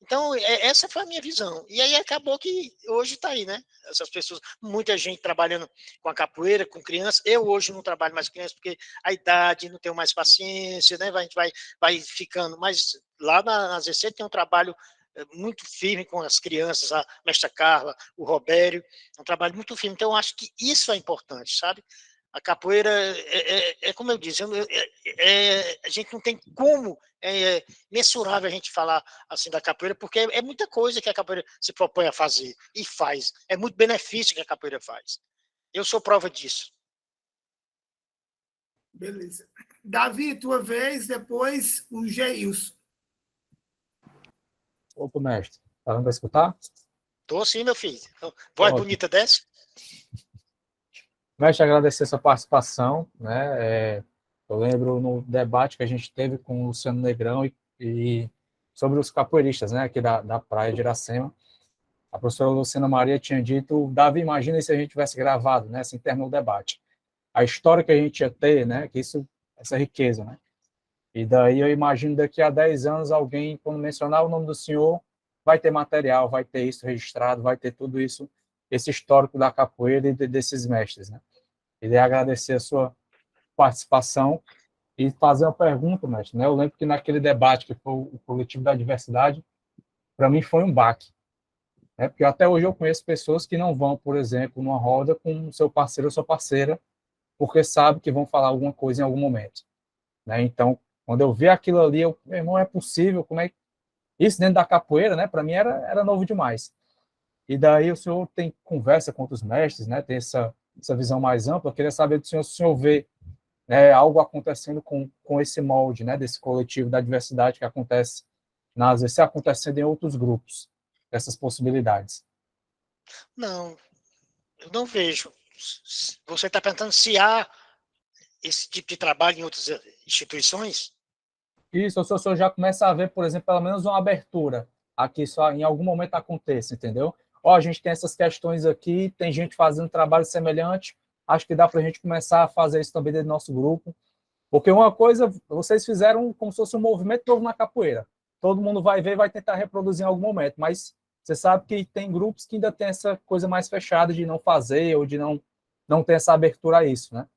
Então, essa foi a minha visão. E aí acabou que hoje está aí, né? Essas pessoas, muita gente trabalhando com a capoeira, com crianças. Eu hoje não trabalho mais com crianças porque a idade, não tenho mais paciência, né? A gente vai ficando. Mas lá na ZC tem um trabalho muito firme com as crianças, a mestra Carla, o Robério, um trabalho muito firme. Então, eu acho que isso é importante, sabe? A capoeira, como eu disse, a gente não tem como mensurável a gente falar assim da capoeira, porque é muita coisa que a capoeira se propõe a fazer e faz. É muito benefício que a capoeira faz. Eu sou prova disso. Beleza. Davi, tua vez, depois o Geilson. Opa, mestre. Tá dando para escutar? Tô sim, meu filho. Voz bonita dessa? Mestre, agradecer sua participação, né? Eu lembro no debate que a gente teve com o Luciano Negrão e sobre os capoeiristas, né, aqui da praia de Iracema. A professora Luciana Maria tinha dito, Davi, imagina se a gente tivesse gravado, né, assim terminou o debate. A história que a gente ia ter, né, que essa riqueza, né? E daí eu imagino daqui a 10 anos alguém, quando mencionar o nome do senhor, vai ter material, vai ter isso registrado, vai ter tudo isso, esse histórico da capoeira e desses mestres, né? Queria agradecer a sua participação e fazer uma pergunta, mestre, né? Eu lembro que naquele debate que foi o coletivo da diversidade, para mim foi um baque, né? Porque até hoje eu conheço pessoas que não vão, por exemplo, numa roda com seu parceiro ou sua parceira, porque sabe que vão falar alguma coisa em algum momento, né? Então, quando eu vi aquilo ali, meu irmão, é possível, como é que... Isso dentro da capoeira, né? Para mim era novo demais. E daí o senhor tem conversa com outros mestres, né? Tem essa visão mais ampla. Eu queria saber do senhor se o senhor vê, né, algo acontecendo com esse molde, né, desse coletivo da diversidade que acontece na AZC, acontecendo em outros grupos, essas possibilidades. Não, eu não vejo. Você está perguntando se há esse tipo de trabalho em outras instituições? Isso, o senhor já começa a ver, por exemplo, pelo menos uma abertura aqui, só em algum momento aconteça, entendeu? Ó, a gente tem essas questões aqui, tem gente fazendo trabalho semelhante, acho que dá para a gente começar a fazer isso também dentro do nosso grupo, porque uma coisa, vocês fizeram como se fosse um movimento novo na capoeira, todo mundo vai ver, vai tentar reproduzir em algum momento, mas você sabe que tem grupos que ainda tem essa coisa mais fechada de não fazer, ou de não ter essa abertura a isso, né?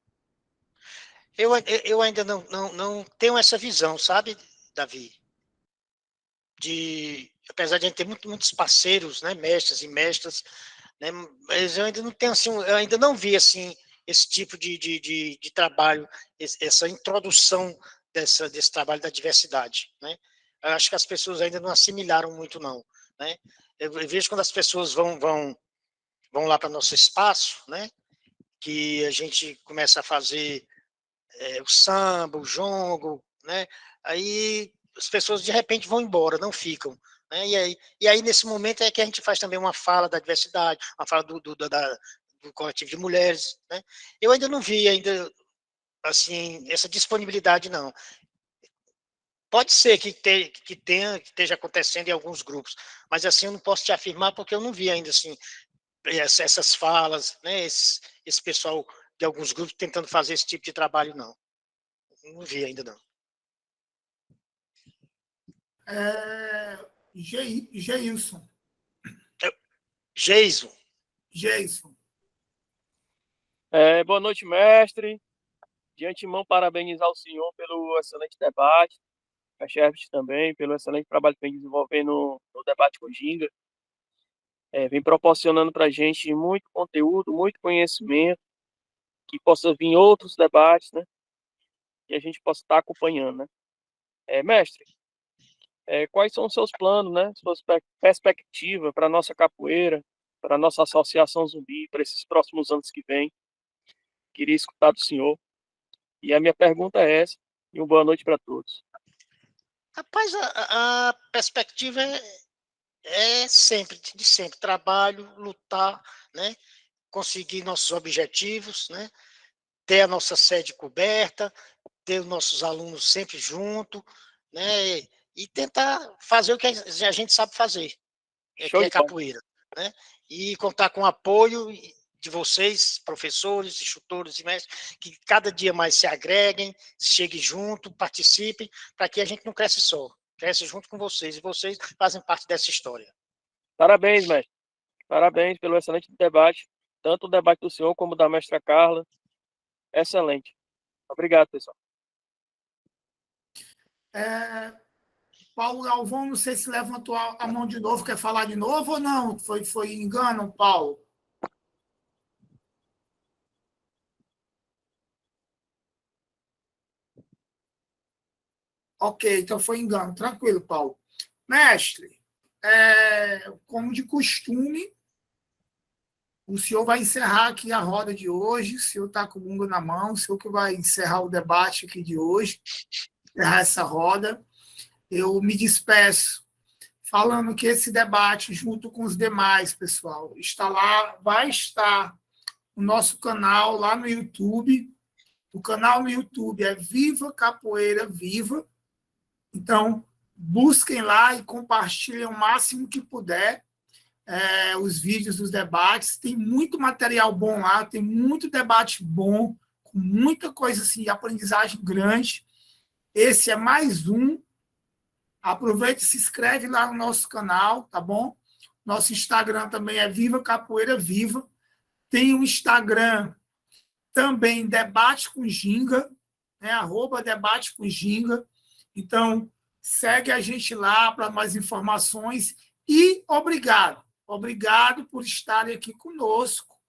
Eu ainda não tenho essa visão, sabe, Davi? Apesar de a gente ter muitos parceiros, né, mestres e mestras, né, mas eu ainda não tenho assim, eu ainda não vi assim esse tipo de trabalho, essa introdução desse trabalho da diversidade, né? eu acho que as pessoas ainda não assimilaram muito, não, né? Eu vejo quando as pessoas vão lá para nosso espaço, né? Que a gente começa a fazer o samba, o jongo, né? Aí as pessoas de repente vão embora, não ficam. Né? E aí, nesse momento, é que a gente faz também uma fala da diversidade, uma fala do coletivo de mulheres. Né? Eu ainda não vi ainda assim essa disponibilidade, não. Pode ser que esteja acontecendo em alguns grupos, mas assim eu não posso te afirmar porque eu não vi ainda assim essas falas, né? Esse pessoal de alguns grupos tentando fazer esse tipo de trabalho, não. Não vi ainda, não. Geilson. Geison. Geison. Boa noite, mestre. De antemão, parabenizar o senhor pelo excelente debate, a Sherbet também, pelo excelente trabalho que vem desenvolvendo no debate com o Ginga. Vem proporcionando para a gente muito conteúdo, muito conhecimento, que possa vir outros debates, né? Que a gente possa estar acompanhando, né? Mestre, quais são os seus planos, né? Suas perspectivas para a nossa capoeira, para a nossa associação zumbi, para esses próximos anos que vêm? Queria escutar do senhor. E a minha pergunta é essa, e uma boa noite para todos. Rapaz, a perspectiva é sempre, de sempre, trabalho, lutar, né? Conseguir nossos objetivos, né? Ter a nossa sede coberta, ter os nossos alunos sempre junto, né? E tentar fazer o que a gente sabe fazer, Show que é de bola. capoeira, né? E contar com o apoio de vocês, professores, instrutores e mestres, que cada dia mais se agreguem, cheguem junto, participem, para que a gente não cresça só, cresce junto com vocês, e vocês fazem parte dessa história. Parabéns, mestre. Parabéns pelo excelente debate, tanto o debate do senhor como da mestra Carla. Excelente. Obrigado, pessoal. Paulo Galvão, não sei se levantou a mão de novo, quer falar de novo ou não? Foi engano, Paulo? Ok, então foi engano. Tranquilo, Paulo. Mestre, como de costume, o senhor vai encerrar aqui a roda de hoje. O senhor está com o bumbo na mão, o senhor que vai encerrar o debate aqui de hoje, encerrar essa roda. Eu me despeço falando que esse debate, junto com os demais, pessoal, está lá, vai estar no nosso canal lá no YouTube. O canal no YouTube é Viva Capoeira Viva. Então, busquem lá e compartilhem o máximo que puder os vídeos dos debates. Tem muito material bom lá, tem muito debate bom, com muita coisa assim, de aprendizagem grande. Esse é mais um. Aproveite e se inscreve lá no nosso canal, tá bom? Nosso Instagram também é Viva Capoeira Viva. Tem um Instagram também, Debate com Ginga, né? @Debate com Ginga. Então, segue a gente lá para mais informações e obrigado. Obrigado por estarem aqui conosco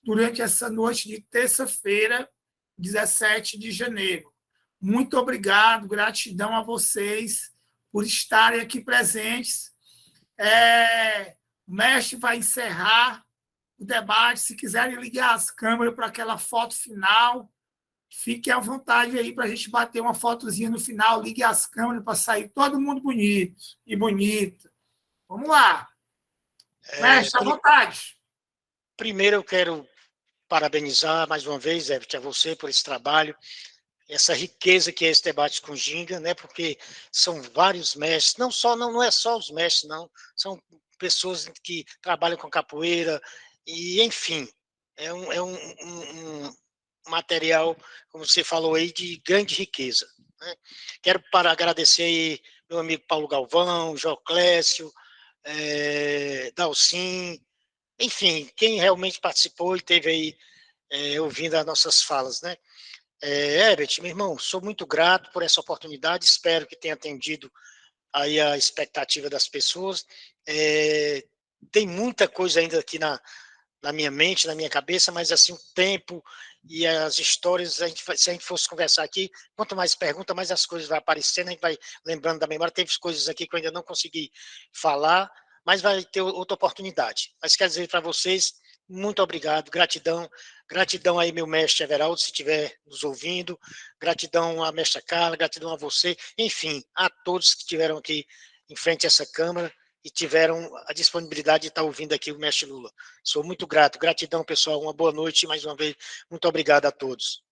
durante essa noite de terça-feira, 17 de janeiro. Muito obrigado, gratidão a vocês por estarem aqui presentes. O mestre vai encerrar o debate. Se quiserem ligar as câmeras para aquela foto final, fiquem à vontade aí para a gente bater uma fotozinha no final. Ligue as câmeras para sair todo mundo bonito e bonita. Vamos lá. Mestre, à vontade. Primeiro eu quero parabenizar mais uma vez, Everett, a você por esse trabalho, essa riqueza que é esse debate com Ginga, né? Porque são vários mestres, não é só os mestres, não, são pessoas que trabalham com capoeira, e enfim, é um material, como você falou aí, de grande riqueza. Né? Quero agradecer aí meu amigo Paulo Galvão, Joclésio, Dalcin, enfim, quem realmente participou e teve aí ouvindo as nossas falas, né? Herbert, meu irmão, sou muito grato por essa oportunidade, espero que tenha atendido aí a expectativa das pessoas. Tem muita coisa ainda aqui na minha mente, na minha cabeça, mas assim, o tempo e as histórias, se a gente fosse conversar aqui, quanto mais pergunta, mais as coisas vão aparecendo, a gente vai lembrando da memória. Teve coisas aqui que eu ainda não consegui falar, mas vai ter outra oportunidade. Mas quero dizer para vocês, muito obrigado, gratidão. Gratidão aí, meu mestre Everaldo, se estiver nos ouvindo. Gratidão à mestra Carla, gratidão a você. Enfim, a todos que estiveram aqui em frente a essa câmara e tiveram a disponibilidade de estar ouvindo aqui o mestre Lula. Sou muito grato. Gratidão, pessoal. Uma boa noite. Mais uma vez, muito obrigado a todos.